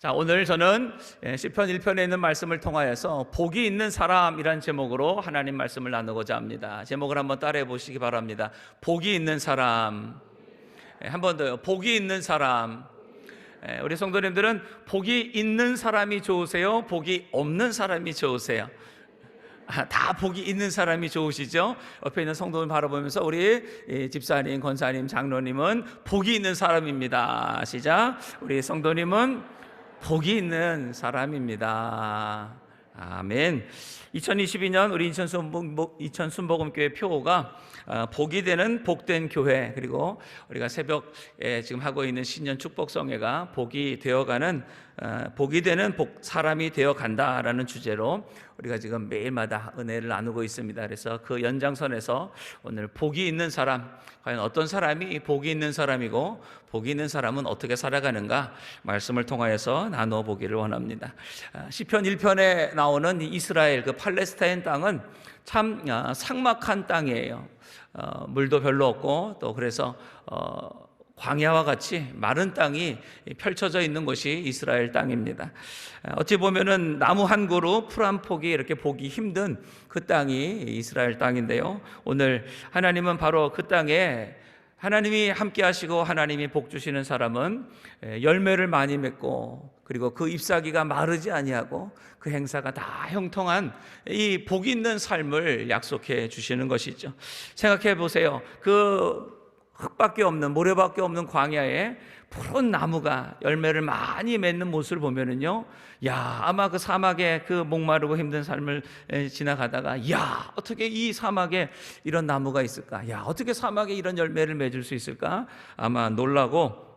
자, 오늘 저는 시편 1편에 있는 말씀을 통하여서 복이 있는 사람이란 제목으로 하나님 말씀을 나누고자 합니다. 제목을 한번 따라해 보시기 바랍니다. 복이 있는 사람. 한 번 더요. 복이 있는 사람. 우리 성도님들은 복이 있는 사람이 좋으세요? 복이 없는 사람이 좋으세요? 다 복이 있는 사람이 좋으시죠? 옆에 있는 성도를 바라보면서 우리 집사님, 권사님, 장로님은 복이 있는 사람입니다. 시작. 우리 성도님은 복이 있는 사람입니다. 아멘. 2022년 우리 인천 순복음교회 표어가 복이 되는 복된 교회, 그리고 우리가 새벽에 지금 하고 있는 신년 축복성회가 복이 되어가는 복이 되는 사람이 되어간다라는 주제로 우리가 지금 매일마다 은혜를 나누고 있습니다. 그래서 그 연장선에서 오늘 복이 있는 사람, 과연 어떤 사람이 복이 있는 사람이고 복이 있는 사람은 어떻게 살아가는가 말씀을 통하여서 나누어 보기를 원합니다. 시편 1편에 나오는 이스라엘, 그 팔레스타인 땅은 참 삭막한 땅이에요. 물도 별로 없고 또 그래서 광야와 같이 마른 땅이 펼쳐져 있는 곳이 이스라엘 땅입니다. 어찌 보면은 나무 한 그루, 풀 한 폭이 이렇게 보기 힘든 그 땅이 이스라엘 땅인데요. 오늘 하나님은 바로 그 땅에 하나님이 함께 하시고 하나님이 복 주시는 사람은 열매를 많이 맺고 그리고 그 잎사귀가 마르지 아니하고 그 행사가 다 형통한 이 복 있는 삶을 약속해 주시는 것이죠. 생각해 보세요. 그 흙밖에 없는, 모래밖에 없는 광야에 푸른 나무가 열매를 많이 맺는 모습을 보면은요, 야, 아마 그 사막에 그 목마르고 힘든 삶을 지나가다가, 야, 어떻게 이 사막에 이런 나무가 있을까? 야, 어떻게 사막에 이런 열매를 맺을 수 있을까? 아마 놀라고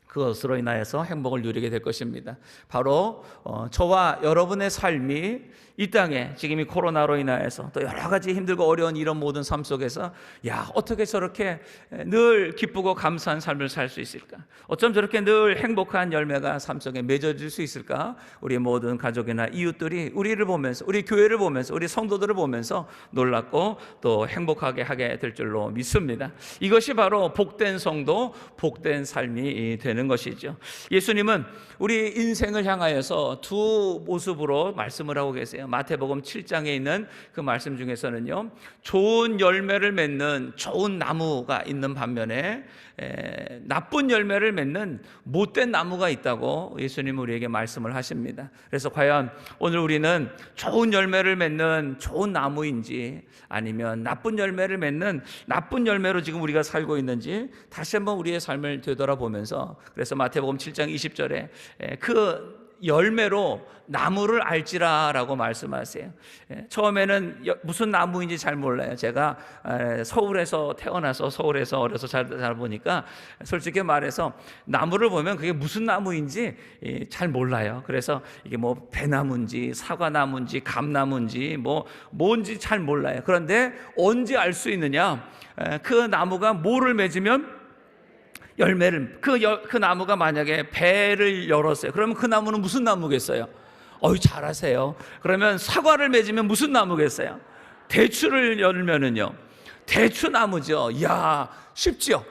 그것으로 인하여서 행복을 누리게 될 것입니다. 바로 저와 여러분의 삶이 이 땅에 지금 이 코로나로 인하여서 또 여러 가지 힘들고 어려운 이런 모든 삶 속에서 야, 어떻게 저렇게 늘 기쁘고 감사한 삶을 살 수 있을까? 어쩜 저렇게 늘 행복한 열매가 삶 속에 맺어질 수 있을까? 우리 모든 가족이나 이웃들이 우리를 보면서, 우리 교회를 보면서, 우리 성도들을 보면서 놀랍고 또 행복하게 하게 될 줄로 믿습니다. 이것이 바로 복된 성도, 복된 삶이 되는 것이죠. 예수님은 우리 인생을 향하여서 두 모습으로 말씀을 하고 계세요. 마태복음 7장에 있는 그 말씀 중에서는요, 좋은 열매를 맺는 좋은 나무가 있는 반면에 나쁜 열매를 맺는 못된 나무가 있다고 예수님은 우리에게 말씀을 하십니다. 그래서 과연 오늘 우리는 좋은 열매를 맺는 좋은 나무인지 아니면 나쁜 열매를 맺는 나쁜 열매로 지금 우리가 살고 있는지 다시 한번 우리의 삶을 되돌아보면서, 그래서 마태복음 7장 20절에 그 열매로 나무를 알지라라고 말씀하세요. 처음에는 무슨 나무인지 잘 몰라요. 제가 서울에서 태어나서 서울에서 어려서 잘 보니까 솔직히 말해서 나무를 보면 그게 무슨 나무인지 잘 몰라요. 그래서 이게 뭐 배나무인지 사과나무인지 감나무인지 뭔지 잘 몰라요. 그런데 언제 알 수 있느냐? 그 나무가 뭐를 맺으면 열매를, 그 나무가 만약에 배를 열었어요. 그러면 그 나무는 무슨 나무겠어요? 잘하세요. 그러면 사과를 맺으면 무슨 나무겠어요? 대추를 열면은요, 대추나무죠. 이야, 쉽죠?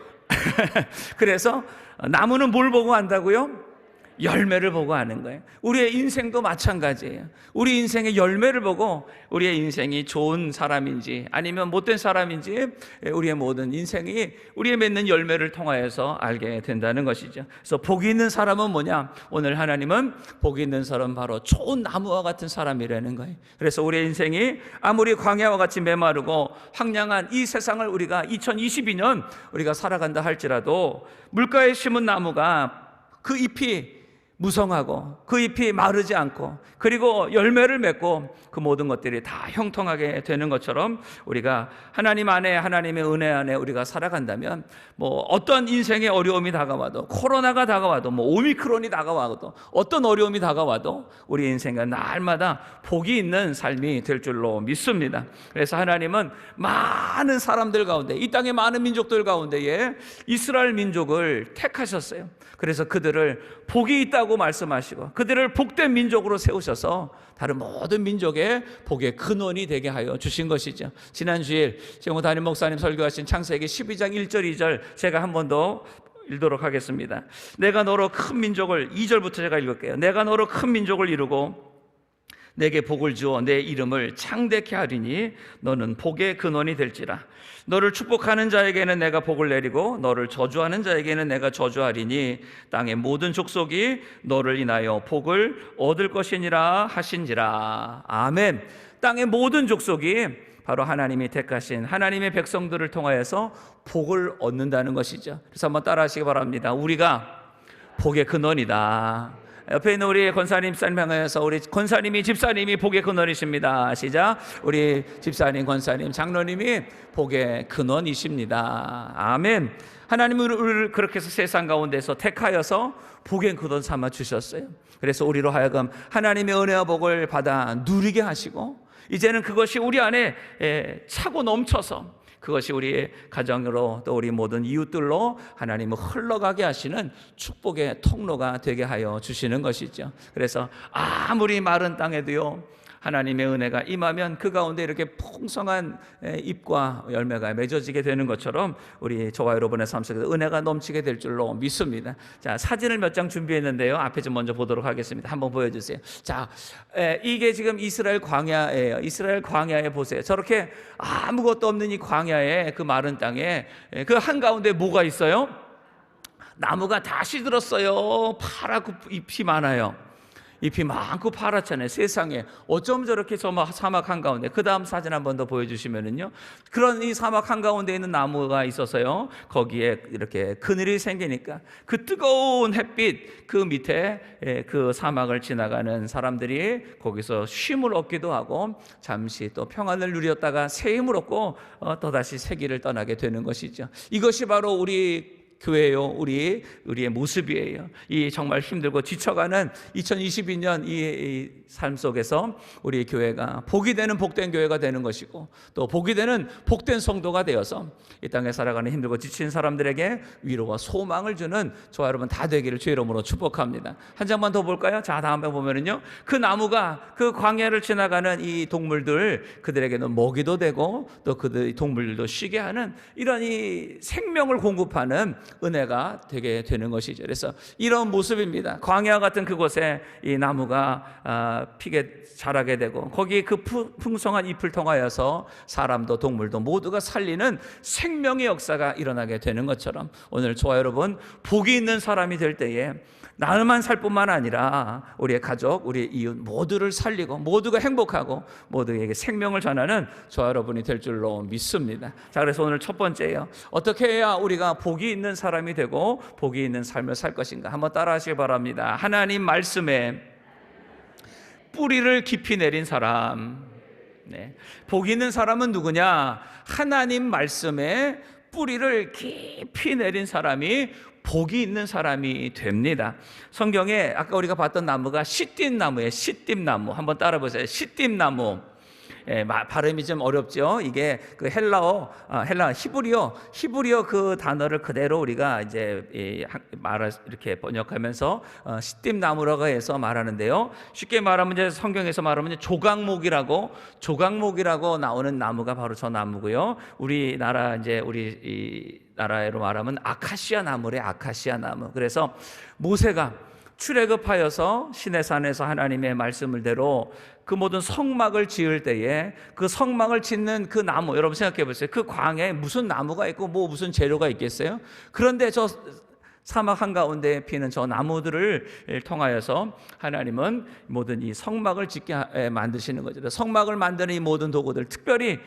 그래서 나무는 뭘 보고 안다고요? 열매를 보고 아는 거예요. 우리의 인생도 마찬가지예요. 우리 인생의 열매를 보고 우리의 인생이 좋은 사람인지 아니면 못된 사람인지 우리의 모든 인생이 우리의 맺는 열매를 통하여서 알게 된다는 것이죠. 그래서 복이 있는 사람은 뭐냐? 오늘 하나님은 복이 있는 사람은 바로 좋은 나무와 같은 사람이라는 거예요. 그래서 우리의 인생이 아무리 광야와 같이 메마르고 황량한 이 세상을 우리가 2022년 우리가 살아간다 할지라도 물가에 심은 나무가 그 잎이 무성하고 그 잎이 마르지 않고 그리고 열매를 맺고 그 모든 것들이 다 형통하게 되는 것처럼 우리가 하나님 안에, 하나님의 은혜 안에 우리가 살아간다면 어떤 인생의 어려움이 다가와도, 코로나가 다가와도, 오미크론이 다가와도, 어떤 어려움이 다가와도 우리 인생은 날마다 복이 있는 삶이 될 줄로 믿습니다. 그래서 하나님은 많은 사람들 가운데, 이 땅의 많은 민족들 가운데에 이스라엘 민족을 택하셨어요. 그래서 그들을 복이 있다고 말씀하시고 그들을 복된 민족으로 세우셔서 다른 모든 민족의 복의 근원이 되게 하여 주신 것이죠. 지난 주일 정호 담임 목사님 설교하신 창세기 12장 1절 2절 제가 한 번 더 읽도록 하겠습니다. 내가 너로 큰 민족을, 2절부터 제가 읽을게요. 내가 너로 큰 민족을 이루고 내게 복을 주어 내 이름을 창대케 하리니 너는 복의 근원이 될지라. 너를 축복하는 자에게는 내가 복을 내리고 너를 저주하는 자에게는 내가 저주하리니 땅의 모든 족속이 너를 인하여 복을 얻을 것이니라 하신지라. 아멘. 땅의 모든 족속이 바로 하나님이 택하신 하나님의 백성들을 통하여서 복을 얻는다는 것이죠. 그래서 한번 따라하시기 바랍니다. 우리가 복의 근원이다. 옆에 있는 우리 권사님 설명하여서 우리 권사님이 집사님이 복의 근원이십니다. 시작. 우리 집사님, 권사님, 장로님이 복의 근원이십니다. 아멘. 하나님은 우리를 그렇게 해서 세상 가운데서 택하여서 복의 근원 삼아 주셨어요. 그래서 우리로 하여금 하나님의 은혜와 복을 받아 누리게 하시고 이제는 그것이 우리 안에 차고 넘쳐서 그것이 우리의 가정으로 또 우리 모든 이웃들로 하나님을 흘러가게 하시는 축복의 통로가 되게 하여 주시는 것이죠. 그래서 아무리 마른 땅에도요 하나님의 은혜가 임하면 그 가운데 이렇게 풍성한 잎과 열매가 맺어지게 되는 것처럼 우리 저와 여러분의 삶 속에서 은혜가 넘치게 될 줄로 믿습니다. 자, 사진을 몇 장 준비했는데요. 앞에 좀 먼저 보도록 하겠습니다. 한번 보여주세요. 자, 이게 지금 이스라엘 광야예요. 이스라엘 광야에 보세요. 저렇게 아무것도 없는 이 광야에 그 마른 땅에 그 한가운데 뭐가 있어요? 나무가 다 시들었어요. 파랗고 잎이 많아요. 잎이 많고 파랗잖아요. 세상에 어쩜 저렇게 저 사막 한가운데, 그 다음 사진 한 번 더 보여주시면은요, 그런 이 사막 한가운데 있는 나무가 있어서요 거기에 이렇게 그늘이 생기니까 그 뜨거운 햇빛 그 밑에 그 사막을 지나가는 사람들이 거기서 쉼을 얻기도 하고 잠시 또 평안을 누렸다가 새 힘을 얻고 또다시 새 길을 떠나게 되는 것이죠. 이것이 바로 우리 교회요, 우리의 모습이에요. 이 정말 힘들고 지쳐가는 2022년 이 삶 속에서 우리 교회가 복이 되는 복된 교회가 되는 것이고 또 복이 되는 복된 성도가 되어서 이 땅에 살아가는 힘들고 지친 사람들에게 위로와 소망을 주는 저와 여러분 다 되기를 주의 이름으로 축복합니다. 한 장만 더 볼까요? 자, 다음에 보면은요, 그 나무가 그 광야를 지나가는 이 동물들 그들에게는 먹이도 되고 또 그들 동물들도 쉬게 하는 이런 이 생명을 공급하는 은혜가 되게 되는 것이죠. 그래서 이런 모습입니다. 광야 같은 그곳에 이 나무가 피게 자라게 되고 거기 그 풍성한 잎을 통하여서 사람도 동물도 모두가 살리는 생명의 역사가 일어나게 되는 것처럼 오늘 저와 여러분 복이 있는 사람이 될 때에 나만 살 뿐만 아니라 우리의 가족, 우리의 이웃 모두를 살리고 모두가 행복하고 모두에게 생명을 전하는 저와 여러분이 될 줄로 믿습니다. 자, 그래서 오늘 첫 번째예요. 어떻게 해야 우리가 복이 있는 사람이 되고 복이 있는 삶을 살 것인가? 한번 따라 하시기 바랍니다. 하나님 말씀에 뿌리를 깊이 내린 사람. 네. 복 있는 사람은 누구냐? 하나님 말씀에 뿌리를 깊이 내린 사람이 복이 있는 사람이 됩니다. 성경에 아까 우리가 봤던 나무가 시띠나무예요. 시띠나무. 한번 따라 보세요. 시띠나무. 발음이 좀 어렵죠. 이게 그 헬라어 히브리어 그 단어를 그대로 우리가 이제 이렇게 번역하면서 시띠나무라고 해서 말하는데요. 쉽게 말하면 이제 성경에서 말하면 조각목이라고 나오는 나무가 바로 저 나무고요. 우리나라 이제 우리 나라로 말하면 아카시아 나무래. 아카시아 나무. 그래서 모세가 출애굽하여서 시내산에서 하나님의 말씀을대로 그 모든 성막을 지을 때에 그 성막을 짓는 그 나무, 여러분 생각해 보세요. 그 광야에 무슨 나무가 있고 뭐 무슨 재료가 있겠어요? 그런데 저 사막 한가운데 피는 저 나무들을 통하여서 하나님은 모든 이 성막을 짓게 만드시는 거죠. 성막을 만드는 이 모든 도구들, 특별히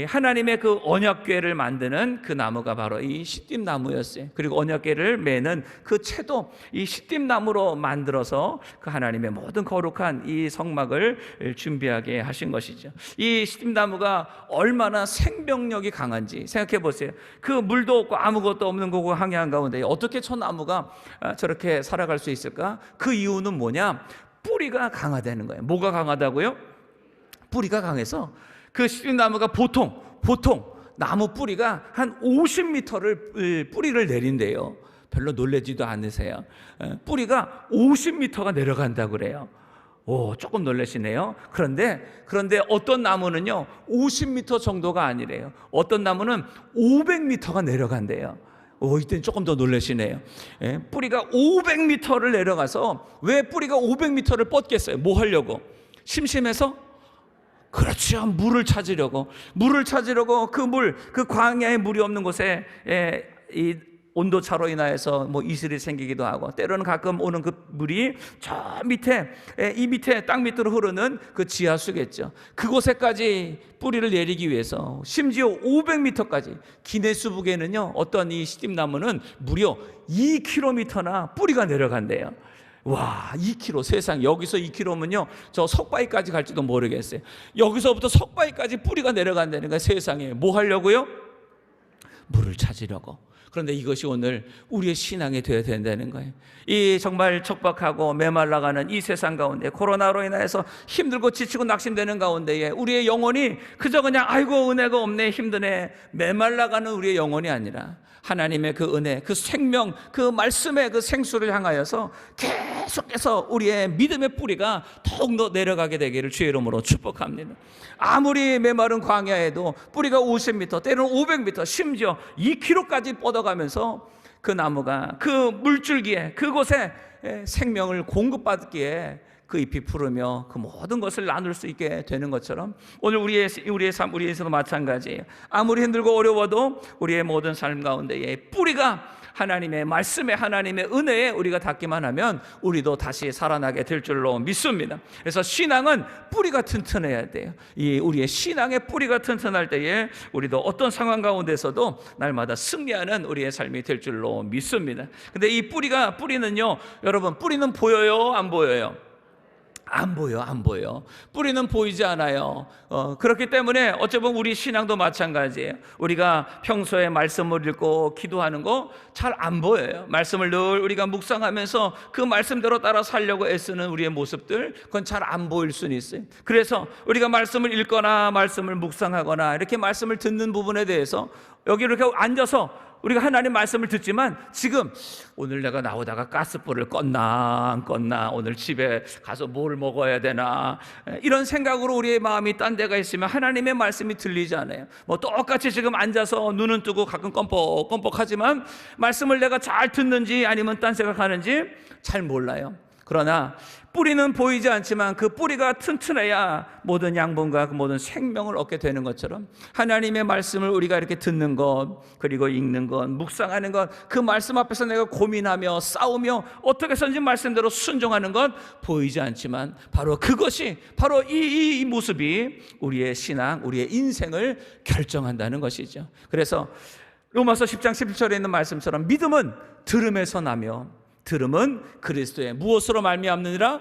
하나님의 그 언약궤를 만드는 그 나무가 바로 이 시띠나무였어요. 그리고 언약궤를 매는 그 채도 이 시띠나무로 만들어서 그 하나님의 모든 거룩한 이 성막을 준비하게 하신 것이죠. 이 시띠나무가 얼마나 생명력이 강한지 생각해 보세요. 그 물도 없고 아무것도 없는 거고 항해한 가운데 어떻게 저 나무가 저렇게 살아갈 수 있을까? 그 이유는 뭐냐? 뿌리가 강하다는 거예요. 뭐가 강하다고요? 뿌리가 강해서 그 시띠나무가 보통 나무 뿌리가 한 50m를 뿌리를 내린대요. 별로 놀라지도 않으세요. 뿌리가 50m가 내려간다고 그래요. 오, 조금 놀라시네요. 그런데 어떤 나무는요 50m 정도가 아니래요. 어떤 나무는 500m가 내려간대요. 이때는 조금 더 놀라시네요. 뿌리가 500m를 내려가서, 왜 뿌리가 500m를 뻗겠어요? 뭐 하려고? 심심해서? 그렇죠. 물을 찾으려고 그 광야에 물이 없는 곳에 이 온도차로 인하여서 뭐 이슬이 생기기도 하고, 때로는 가끔 오는 그 물이 저 밑에, 이 밑에 땅 밑으로 흐르는 그 지하수겠죠. 그곳에까지 뿌리를 내리기 위해서 심지어 500m까지, 기네스북에는요 어떤 이 시집나무는 무려 2km나 뿌리가 내려간대요. 와, 2km, 세상. 여기서 2km면요 저 석바위까지 갈지도 모르겠어요. 여기서부터 석바위까지 뿌리가 내려간다는 거예요. 세상에. 뭐 하려고요? 물을 찾으려고. 그런데 이것이 오늘 우리의 신앙이 되어야 된다는 거예요. 이 정말 척박하고 메말라가는 이 세상 가운데, 코로나로 인해서 힘들고 지치고 낙심되는 가운데에 우리의 영혼이 그저 그냥 아이고 은혜가 없네, 힘드네, 메말라가는 우리의 영혼이 아니라 하나님의 그 은혜, 그 생명, 그 말씀의 그 생수를 향하여서 계속해서 우리의 믿음의 뿌리가 더욱 더 내려가게 되기를 주의 이름으로 축복합니다. 아무리 메마른 광야에도 뿌리가 50m, 때로는 500m, 심지어 2km까지 뻗어가면서 그 나무가 그 물줄기에, 그곳에 생명을 공급받기에 그 잎이 푸르며 그 모든 것을 나눌 수 있게 되는 것처럼, 오늘 우리의 삶, 우리에서도 마찬가지예요. 아무리 힘들고 어려워도 우리의 모든 삶 가운데에 뿌리가 하나님의 말씀에, 하나님의 은혜에 우리가 닿기만 하면 우리도 다시 살아나게 될 줄로 믿습니다. 그래서 신앙은 뿌리가 튼튼해야 돼요. 이 우리의 신앙의 뿌리가 튼튼할 때에 우리도 어떤 상황 가운데서도 날마다 승리하는 우리의 삶이 될 줄로 믿습니다. 근데 이 뿌리는요, 여러분, 뿌리는 보여요, 안 보여요? 안 보여. 뿌리는 보이지 않아요. 그렇기 때문에 어쩌면 우리 신앙도 마찬가지예요. 우리가 평소에 말씀을 읽고 기도하는 거 잘 안 보여요. 말씀을 늘 우리가 묵상하면서 그 말씀대로 따라 살려고 애쓰는 우리의 모습들, 그건 잘 안 보일 수는 있어요. 그래서 우리가 말씀을 읽거나 말씀을 묵상하거나 이렇게 말씀을 듣는 부분에 대해서 여기 이렇게 앉아서 우리가 하나님 말씀을 듣지만, 지금 오늘 내가 나오다가 가스불을 껐나 안 껐나, 오늘 집에 가서 뭘 먹어야 되나, 이런 생각으로 우리의 마음이 딴 데가 있으면 하나님의 말씀이 들리지 않아요. 뭐 똑같이 지금 앉아서 눈은 뜨고 가끔 껌뻑껌뻑하지만 말씀을 내가 잘 듣는지 아니면 딴 생각하는지 잘 몰라요. 그러나 뿌리는 보이지 않지만 그 뿌리가 튼튼해야 모든 양분과 그 모든 생명을 얻게 되는 것처럼, 하나님의 말씀을 우리가 이렇게 듣는 것, 그리고 읽는 것, 묵상하는 것, 그 말씀 앞에서 내가 고민하며 싸우며 어떻게 해서든지 말씀대로 순종하는 것, 보이지 않지만 바로 그것이, 바로 이 모습이 우리의 신앙, 우리의 인생을 결정한다는 것이죠. 그래서 로마서 10장 11절에 있는 말씀처럼 믿음은 들음에서 나며, 들음은 그리스도의 무엇으로 말미암느니라?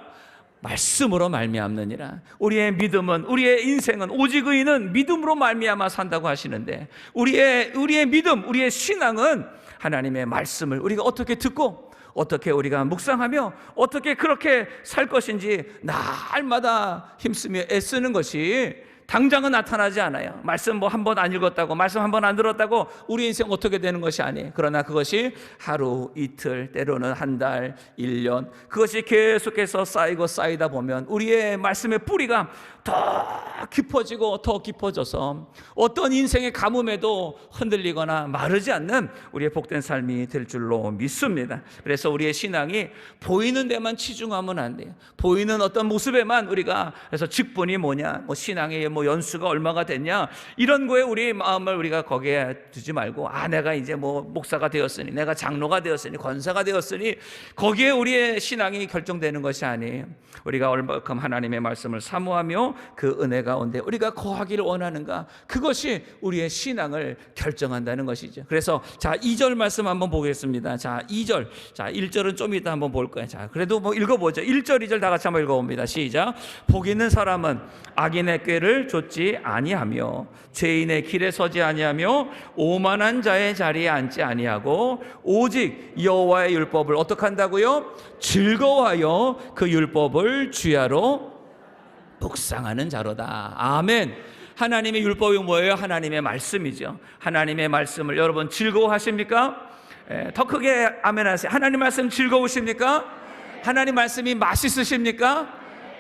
말씀으로 말미암느니라. 우리의 믿음은, 우리의 인생은, 오직 의인은 믿음으로 말미암아 산다고 하시는데, 우리의 믿음, 우리의 신앙은 하나님의 말씀을 우리가 어떻게 듣고 어떻게 우리가 묵상하며 어떻게 그렇게 살 것인지 날마다 힘쓰며 애쓰는 것이 당장은 나타나지 않아요. 말씀 뭐 한 번 안 읽었다고, 말씀 한 번 안 들었다고 우리 인생 어떻게 되는 것이 아니에요. 그러나 그것이 하루, 이틀, 때로는 한 달, 1년, 그것이 계속해서 쌓이다 보면 우리의 말씀의 뿌리가 더 깊어지고 더 깊어져서 어떤 인생의 가뭄에도 흔들리거나 마르지 않는 우리의 복된 삶이 될 줄로 믿습니다. 그래서 우리의 신앙이 보이는 데만 치중하면 안 돼요. 보이는 어떤 모습에만 우리가, 그래서 직분이 뭐냐, 뭐 신앙의 뭐 연수가 얼마가 됐냐, 이런 거에 우리 마음을 우리가 거기에 두지 말고, 내가 이제 뭐 목사가 되었으니, 내가 장로가 되었으니, 권사가 되었으니 거기에 우리의 신앙이 결정되는 것이 아니에요. 우리가 얼마큼 하나님의 말씀을 사모하며 그 은혜 가운데 우리가 거하기를 원하는가, 그것이 우리의 신앙을 결정한다는 것이죠. 그래서 자, 2절 말씀 한번 보겠습니다. 자, 2절. 자, 1절은 좀 이따 한번 볼 거예요. 자, 그래도 뭐 읽어보죠. 1절, 2절 다 같이 한번 읽어봅니다. 시작. 복 있는 사람은 악인의 꾀를 좇지 아니하며 죄인의 길에 서지 아니하며 오만한 자의 자리에 앉지 아니하고 오직 여호와의 율법을 어떻게 한다고요? 즐거워하여 그 율법을 주야로 묵상하는 자로다. 아멘. 하나님의 율법이 뭐예요? 하나님의 말씀이죠. 하나님의 말씀을 여러분 즐거워하십니까? 더 크게 아멘 하세요. 하나님 말씀 즐거우십니까? 하나님 말씀이 맛있으십니까?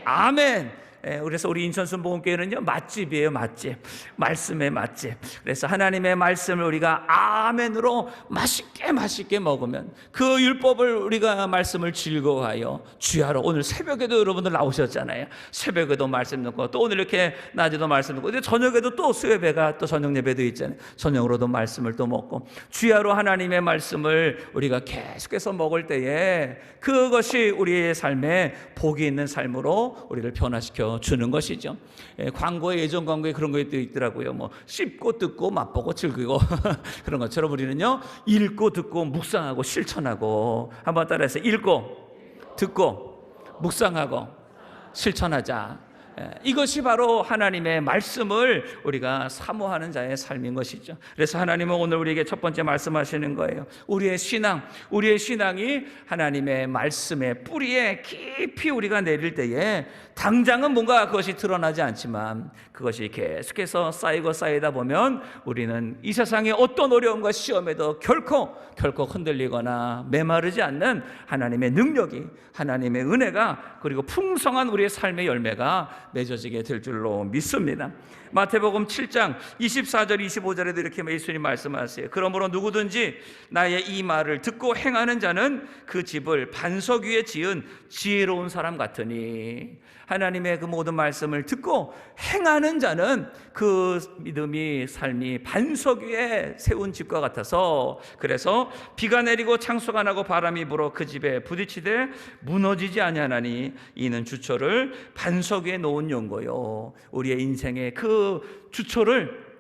아멘. 그래서 우리 인천 순복음교회는요, 맛집이에요. 맛집, 말씀의 맛집. 그래서 하나님의 말씀을 우리가 아멘으로 맛있게 먹으면, 그 율법을 우리가 말씀을 즐거워하여 주야로, 오늘 새벽에도 여러분들 나오셨잖아요. 새벽에도 말씀 듣고, 또 오늘 이렇게 낮에도 말씀 듣고, 이제 저녁에도 또 수요예배가 또 저녁 예배도 있잖아요. 저녁으로도 말씀을 또 먹고, 주야로 하나님의 말씀을 우리가 계속해서 먹을 때에 그것이 우리의 삶에 복이 있는 삶으로 우리를 변화시켜 주는 것이죠. 광고에, 예전 광고에 그런 것도 있더라고요. 뭐 씹고 듣고 맛보고 즐기고 그런 것처럼 우리는요, 읽고 듣고 묵상하고 실천하고, 한번 따라해서 읽고 듣고 묵상하고 실천하자. 이것이 바로 하나님의 말씀을 우리가 사모하는 자의 삶인 것이죠. 그래서 하나님은 오늘 우리에게 첫 번째 말씀하시는 거예요. 우리의 신앙이 하나님의 말씀의 뿌리에 깊이 우리가 내릴 때에 당장은 뭔가 그것이 드러나지 않지만 그것이 계속해서 쌓이다 보면 우리는 이 세상의 어떤 어려움과 시험에도 결코 흔들리거나 메마르지 않는 하나님의 능력이, 하나님의 은혜가, 그리고 풍성한 우리의 삶의 열매가 맺어지게 될 줄로 믿습니다. 마태복음 7장 24절 25절에도 이렇게 예수님 말씀하세요. 그러므로 누구든지 나의 이 말을 듣고 행하는 자는 그 집을 반석 위에 지은 지혜로운 사람 같으니, 하나님의 그 모든 말씀을 듣고 행하는 자는 그 믿음이, 삶이 반석 위에 세운 집과 같아서, 그래서 비가 내리고 창수가 나고 바람이 불어 그 집에 부딪히되 무너지지 아니하나니 이는 주초를 반석 위에 놓은 연고요. 우리의 인생의 그 주초를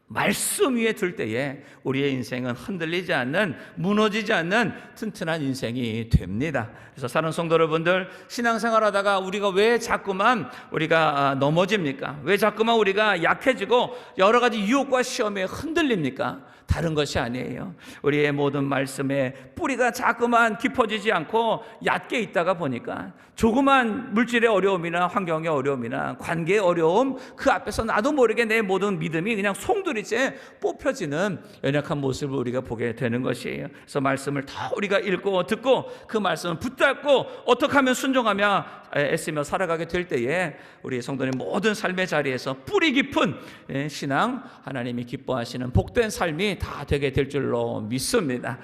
말씀 위에 둘 때에 우리의 인생은 흔들리지 않는, 무너지지 않는 튼튼한 인생이 됩니다. 그래서 사는 성도 여러분들, 신앙생활하다가 우리가 왜 자꾸만 우리가 넘어집니까? 왜 자꾸만 우리가 약해지고 여러 가지 유혹과 시험에 흔들립니까? 다른 것이 아니에요. 우리의 모든 말씀에 뿌리가 자꾸만 깊어지지 않고 얕게 있다가 보니까 조그만 물질의 어려움이나 환경의 어려움이나 관계의 어려움, 그 앞에서 나도 모르게 내 모든 믿음이 그냥 송두리째 뽑혀지는 연약한 모습을 우리가 보게 되는 것이에요. 그래서 말씀을 다 우리가 읽고 듣고 그 말씀을 붙잡고 어떻게 하면 순종하며 애쓰며 살아가게 될 때에 우리 성도님 모든 삶의 자리에서 뿌리 깊은 신앙, 하나님이 기뻐하시는 복된 삶이 다 되게 될 줄로 믿습니다.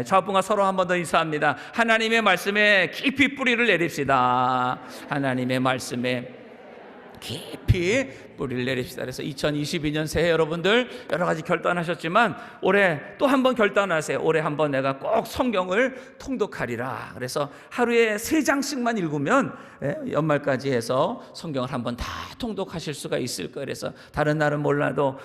저분과 서로 한 번 더 인사합니다. 하나님의 말씀에 깊이 뿌리를 내립시다. 하나님의 말씀에 깊이 뿌리를 내립시다. 그래서 2022년 새해 여러분들 여러 가지 결단하셨지만 올해 또 한 번 결단하세요. 올해 한 번 내가 꼭 성경을 통독하리라. 그래서 하루에 3장씩만 읽으면 연말까지 해서 성경을 한 번 다 통독하실 수가 있을 거예요. 그래서 다른 날은 몰라도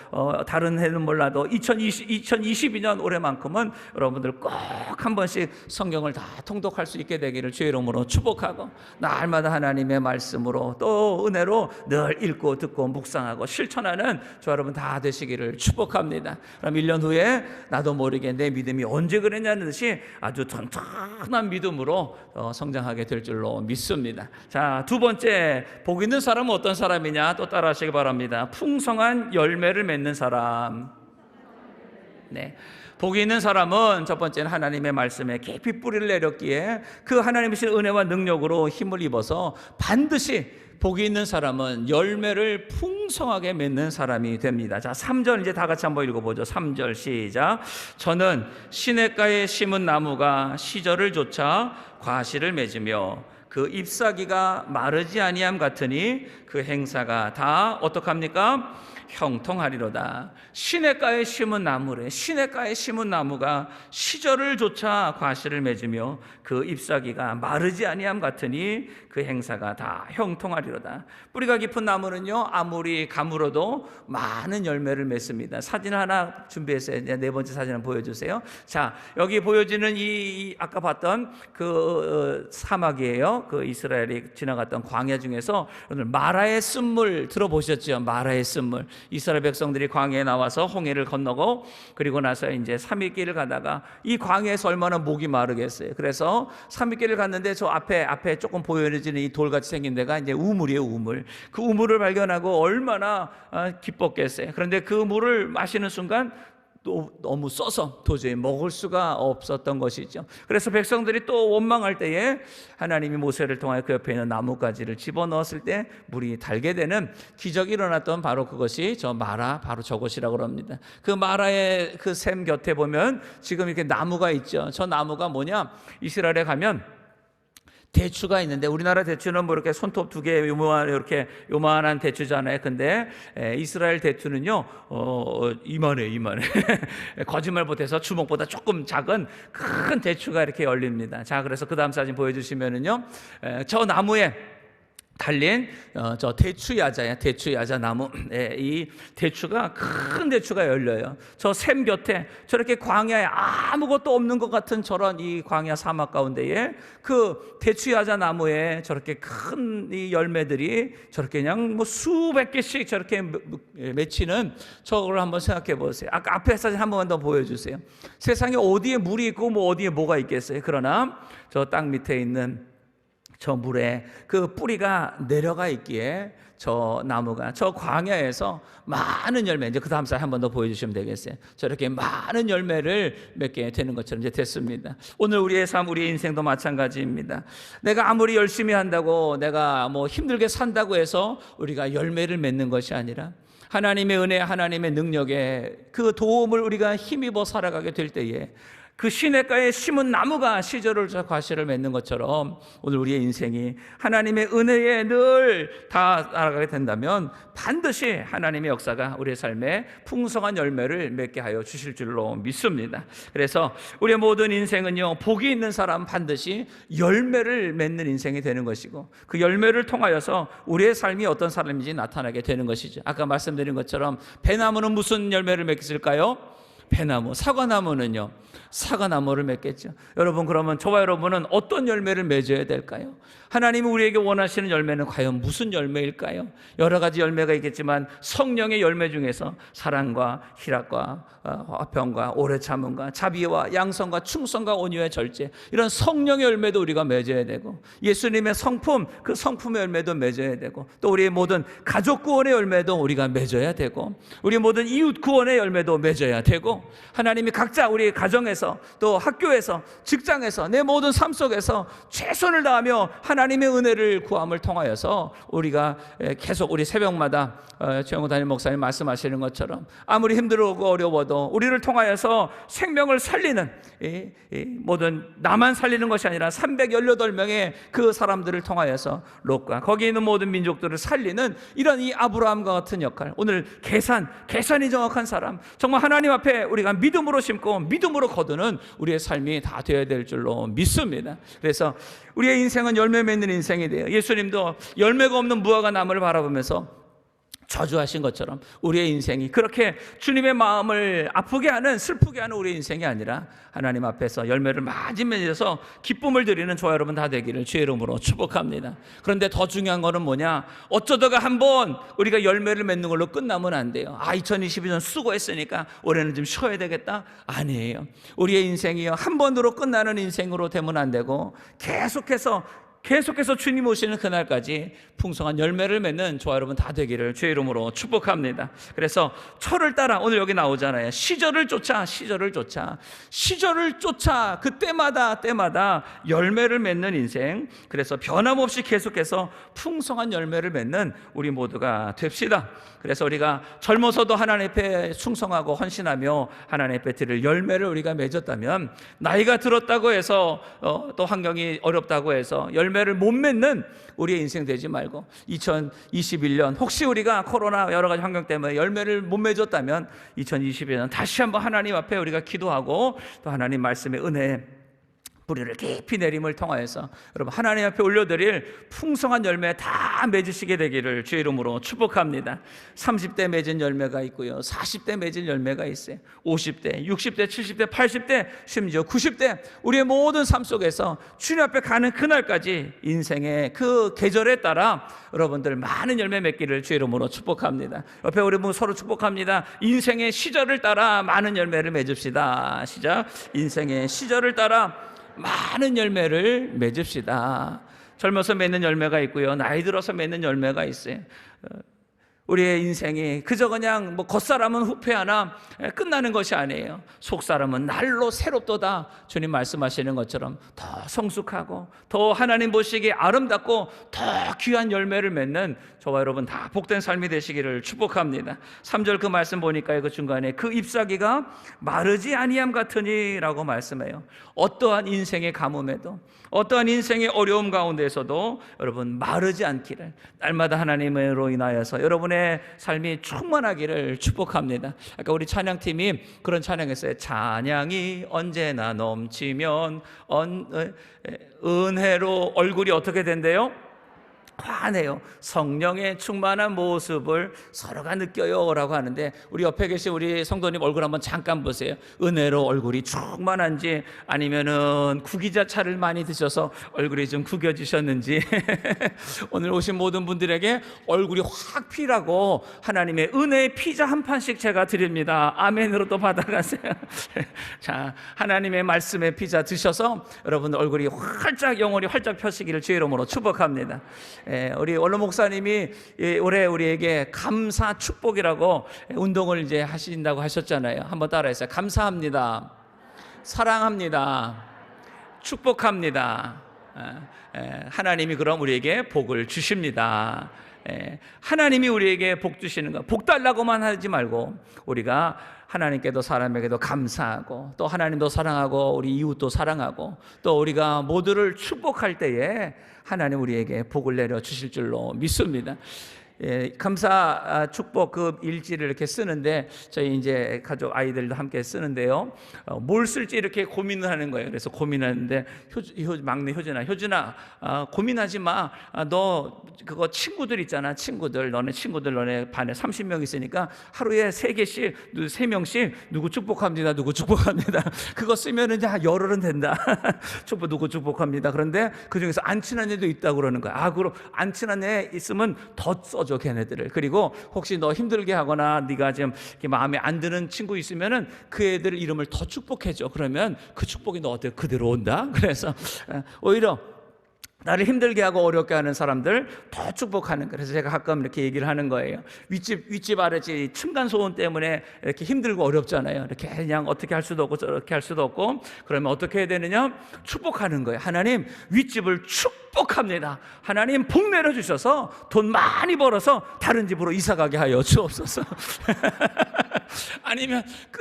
다른 해는 몰라도 2022년 올해만큼은 여러분들 꼭 한 번씩 성경을 다 통독할 수 있게 되기를 주의 이름으로 축복하고, 날마다 하나님의 말씀으로 또 은혜로 늘 읽고 듣고 묵상하고 실천하는 저 여러분 다 되시기를 축복합니다. 그럼 1년 후에 나도 모르게 내 믿음이 언제 그랬냐는 듯이 아주 튼튼한 믿음으로 성장하게 될 줄로 믿습니다. 자, 두 번째, 복 있는 사람은 어떤 사람이냐? 또 따라하시기 바랍니다. 풍성한 열매를 맺는 사람. 네. 복이 있는 사람은 첫 번째는 하나님의 말씀에 깊이 뿌리를 내렸기에 그 하나님의 은혜와 능력으로 힘을 입어서 반드시 복이 있는 사람은 열매를 풍성하게 맺는 사람이 됩니다. 자, 3절 이제 다 같이 한번 읽어보죠. 3절 시작. 저는 시냇가에 심은 나무가 시절을 좇아 과실을 맺으며 그 잎사귀가 마르지 아니함 같으니 그 행사가 다 어떡합니까? 형통하리로다. 시냇가에 심은 나무래. 시냇가에 심은 나무가 시절을 좇아 과실을 맺으며 그 잎사귀가 마르지 아니함 같으니 그 행사가 다 형통하리로다. 뿌리가 깊은 나무는요, 아무리 가물어도 많은 열매를 맺습니다. 사진 하나 준비했어요. 네 번째 사진 한번 보여주세요. 자, 여기 보여지는 이 아까 봤던 그 사막이에요. 그 이스라엘이 지나갔던 광야 중에서 오늘 마라의 쓴물 들어보셨죠? 마라의 쓴물. 이스라엘 백성들이 광야에 나와서 홍해를 건너고 그리고 나서 이제 3일길을 가다가 이 광야에서 얼마나 목이 마르겠어요. 그래서 3일길을 갔는데 저 앞에 조금 보여지는 이 돌같이 생긴 데가 이제 우물이에요. 우물. 그 우물을 발견하고 얼마나 기뻤겠어요. 그런데 그 물을 마시는 순간 또 너무 써서 도저히 먹을 수가 없었던 것이죠. 그래서 백성들이 또 원망할 때에 하나님이 모세를 통하여 그 옆에 있는 나뭇가지를 집어넣었을 때 물이 달게 되는 기적이 일어났던 바로 그것이 저 마라, 바로 저것이라고 합니다. 그 마라의 그 샘 곁에 보면 지금 이렇게 나무가 있죠. 저 나무가 뭐냐, 이스라엘에 가면 대추가 있는데, 우리나라 대추는 뭐 이렇게 손톱 2개 이렇게 요만한 대추잖아요. 근데 이스라엘 대추는요, 이만해. 거짓말 못해서 주먹보다 조금 작은 큰 대추가 이렇게 열립니다. 자, 그래서 그 다음 사진 보여주시면은요, 저 나무에 달린 저 대추야자야, 대추야자 나무. 이 대추가, 큰 대추가 열려요. 저 샘 곁에 저렇게 광야에 아무것도 없는 것 같은 저런 이 광야 사막 가운데에 그 대추야자 나무에 저렇게 큰 이 열매들이 저렇게 그냥 뭐 수백 개씩 저렇게 맺히는 저걸 한번 생각해 보세요. 아까 앞에 사진 한 번만 더 보여주세요. 세상에 어디에 물이 있고 뭐 어디에 뭐가 있겠어요. 그러나 저 땅 밑에 있는 저 물에 그 뿌리가 내려가 있기에 저 나무가 저 광야에서 많은 열매, 이제 그 다음 살 한 번 더 보여주시면 되겠어요. 저렇게 많은 열매를 맺게 되는 것처럼 이제 됐습니다. 오늘 우리의 삶, 우리의 인생도 마찬가지입니다. 내가 아무리 열심히 한다고, 내가 뭐 힘들게 산다고 해서 우리가 열매를 맺는 것이 아니라 하나님의 은혜, 하나님의 능력에 그 도움을 우리가 힘입어 살아가게 될 때에 그 시냇가에 심은 나무가 시절을 과실을 맺는 것처럼 오늘 우리의 인생이 하나님의 은혜에 늘 다 나아가게 된다면 반드시 하나님의 역사가 우리의 삶에 풍성한 열매를 맺게 하여 주실 줄로 믿습니다. 그래서 우리의 모든 인생은요, 복이 있는 사람 반드시 열매를 맺는 인생이 되는 것이고, 그 열매를 통하여서 우리의 삶이 어떤 사람인지 나타나게 되는 것이죠. 아까 말씀드린 것처럼 배나무는 무슨 열매를 맺을까요? 배나무. 사과나무는요, 사과나무를 맺겠죠. 여러분, 그러면 저와 여러분은 어떤 열매를 맺어야 될까요? 하나님이 우리에게 원하시는 열매는 과연 무슨 열매일까요? 여러 가지 열매가 있겠지만 성령의 열매 중에서 사랑과 희락과 화평과 오래 참음과 자비와 양성과 충성과 온유의 절제, 이런 성령의 열매도 우리가 맺어야 되고, 예수님의 성품, 그 성품의 열매도 맺어야 되고, 또 우리의 모든 가족 구원의 열매도 우리가 맺어야 되고, 우리 모든 이웃 구원의 열매도 맺어야 되고, 하나님이 각자 우리 가정에서 또 학교에서 직장에서 내 모든 삶 속에서 최선을 다하며 하나님의 은혜를 구함을 통하여서 우리가 계속 우리 새벽마다 최영호 담임 목사님 말씀하시는 것처럼 아무리 힘들고 어려워도 우리를 통하여서 생명을 살리는 모든 나만 살리는 것이 아니라 318명의 그 사람들을 통하여서 롯과 거기 있는 모든 민족들을 살리는 이런 이 아브라함과 같은 역할, 오늘 계산이 정확한 사람, 정말 하나님 앞에 우리가 믿음으로 심고 믿음으로 거두는 우리의 삶이 다 되어야 될 줄로 믿습니다. 그래서 우리의 인생은 열매 맺는 인생이 돼요. 예수님도 열매가 없는 무화과 나무를 바라보면서 저주하신 것처럼 우리의 인생이 그렇게 주님의 마음을 아프게 하는, 슬프게 하는 우리의 인생이 아니라 하나님 앞에서 열매를 많이 맺어서 기쁨을 드리는 저와 여러분 다 되기를 주의 이름으로 축복합니다. 그런데 더 중요한 거는 뭐냐, 어쩌다가 한번 우리가 열매를 맺는 걸로 끝나면 안 돼요. 2022년 수고했으니까 올해는 좀 쉬어야 되겠다, 아니에요. 우리의 인생이요, 한 번으로 끝나는 인생으로 되면 안 되고 계속해서 주님 오시는 그날까지 풍성한 열매를 맺는 저와 여러분 다 되기를 주의 이름으로 축복합니다. 그래서 철을 따라, 오늘 여기 나오잖아요. 시절을 쫓아 그때마다 열매를 맺는 인생. 그래서 변함없이 계속해서 풍성한 열매를 맺는 우리 모두가 됩시다. 그래서 우리가 젊어서도 하나님 앞에 충성하고 헌신하며 하나님 앞에 드릴 열매를 우리가 맺었다면, 나이가 들었다고 해서 또 환경이 어렵다고 해서 열매를 못 맺는 우리의 인생 되지 말고, 2021년 혹시 우리가 코로나 여러 가지 환경 때문에 열매를 못 맺었다면 2022년 다시 한번 하나님 앞에 우리가 기도하고 또 하나님 말씀의 은혜 뿌리를 깊이 내림을 통하여서 여러분 하나님 앞에 올려드릴 풍성한 열매 다 맺으시게 되기를 주의 이름으로 축복합니다. 30대 맺은 열매가 있고요, 40대 맺은 열매가 있어요. 50대, 60대, 70대, 80대, 심지어 90대, 우리의 모든 삶 속에서 주님 앞에 가는 그날까지 인생의 그 계절에 따라 여러분들 많은 열매 맺기를 주의 이름으로 축복합니다. 옆에 우리 서로 축복합니다. 인생의 시절을 따라 많은 열매를 맺읍시다. 시작. 인생의 시절을 따라 많은 열매를 맺읍시다. 젊어서 맺는 열매가 있고요, 나이 들어서 맺는 열매가 있어요. 우리의 인생이 그저 그냥 뭐 겉사람은 후패하나 끝나는 것이 아니에요. 속사람은 날로 새롭도다. 주님 말씀하시는 것처럼 더 성숙하고 더 하나님 보시기에 아름답고 더 귀한 열매를 맺는 저와 여러분 다 복된 삶이 되시기를 축복합니다. 3절 그 말씀 보니까 그 중간에 그 잎사귀가 마르지 아니함 같으니 라고 말씀해요. 어떠한 인생의 가뭄에도, 어떠한 인생의 어려움 가운데서도 여러분 마르지 않기를, 날마다 하나님으로 인하여서 여러분의 삶이 충만하기를 축복합니다. 아까 우리 찬양팀이 그런 찬양했어요. 찬양이 언제나 넘치면 은혜로 얼굴이 어떻게 된대요? 환해요. 성령의 충만한 모습을 서로가 느껴요 라고 하는데, 우리 옆에 계신 우리 성도님 얼굴 한번 잠깐 보세요. 은혜로 얼굴이 충만한지, 아니면은 구기자차를 많이 드셔서 얼굴이 좀 구겨지셨는지 오늘 오신 모든 분들에게 얼굴이 확 피라고 하나님의 은혜의 피자 한 판씩 제가 드립니다. 아멘으로 또 받아가세요. 자, 하나님의 말씀의 피자 드셔서 여러분 얼굴이 활짝, 영혼이 활짝 펴시기를 주의 이름으로 축복합니다. 우리 원로 목사님이 올해 우리에게 감사 축복이라고 운동을 이제 하신다고 하셨잖아요. 한번 따라해서 감사합니다, 사랑합니다, 축복합니다. 하나님이 그럼 우리에게 복을 주십니다. 하나님이 우리에게 복 주시는 거, 복 달라고만 하지 말고 우리가 하나님께도 사람에게도 감사하고, 또 하나님도 사랑하고 우리 이웃도 사랑하고, 또 우리가 모두를 축복할 때에 하나님 우리에게 복을 내려 주실 줄로 믿습니다. 감사 축복 그 일지를 이렇게 쓰는데, 저희 이제 가족 아이들도 함께 쓰는데요. 뭘 쓸지 이렇게 고민을 하는 거예요. 그래서 고민하는데 막내 효준아, 고민하지 마. 너 그거 친구들 있잖아. 너네 친구들 너네 반에 30명 있으니까 하루에 3개씩 3명씩 누구 축복합니다, 누구 축복합니다. 그거 쓰면은 열흘은 된다. 축복 누구 축복합니다. 그런데 그 중에서 안 친한 애도 있다고 그러는 거야. 그럼 안 친한 애 있으면 더 써줘, 걔네들을. 그리고 혹시 너 힘들게 하거나 네가 지금 마음에 안 드는 친구 있으면은 그 애들 이름을 더 축복해줘. 그러면 그 축복이 너한테 그대로 온다. 그래서 오히려 나를 힘들게 하고 어렵게 하는 사람들 더 축복하는 거예요. 그래서 제가 가끔 이렇게 얘기를 하는 거예요. 윗집 아랫집 층간소음 때문에 이렇게 힘들고 어렵잖아요. 이렇게 그냥 어떻게 할 수도 없고 저렇게 할 수도 없고, 그러면 어떻게 해야 되느냐? 축복하는 거예요. 하나님 윗집을 축복합니다. 하나님 복 내려주셔서 돈 많이 벌어서 다른 집으로 이사가게 하여 주옵소서.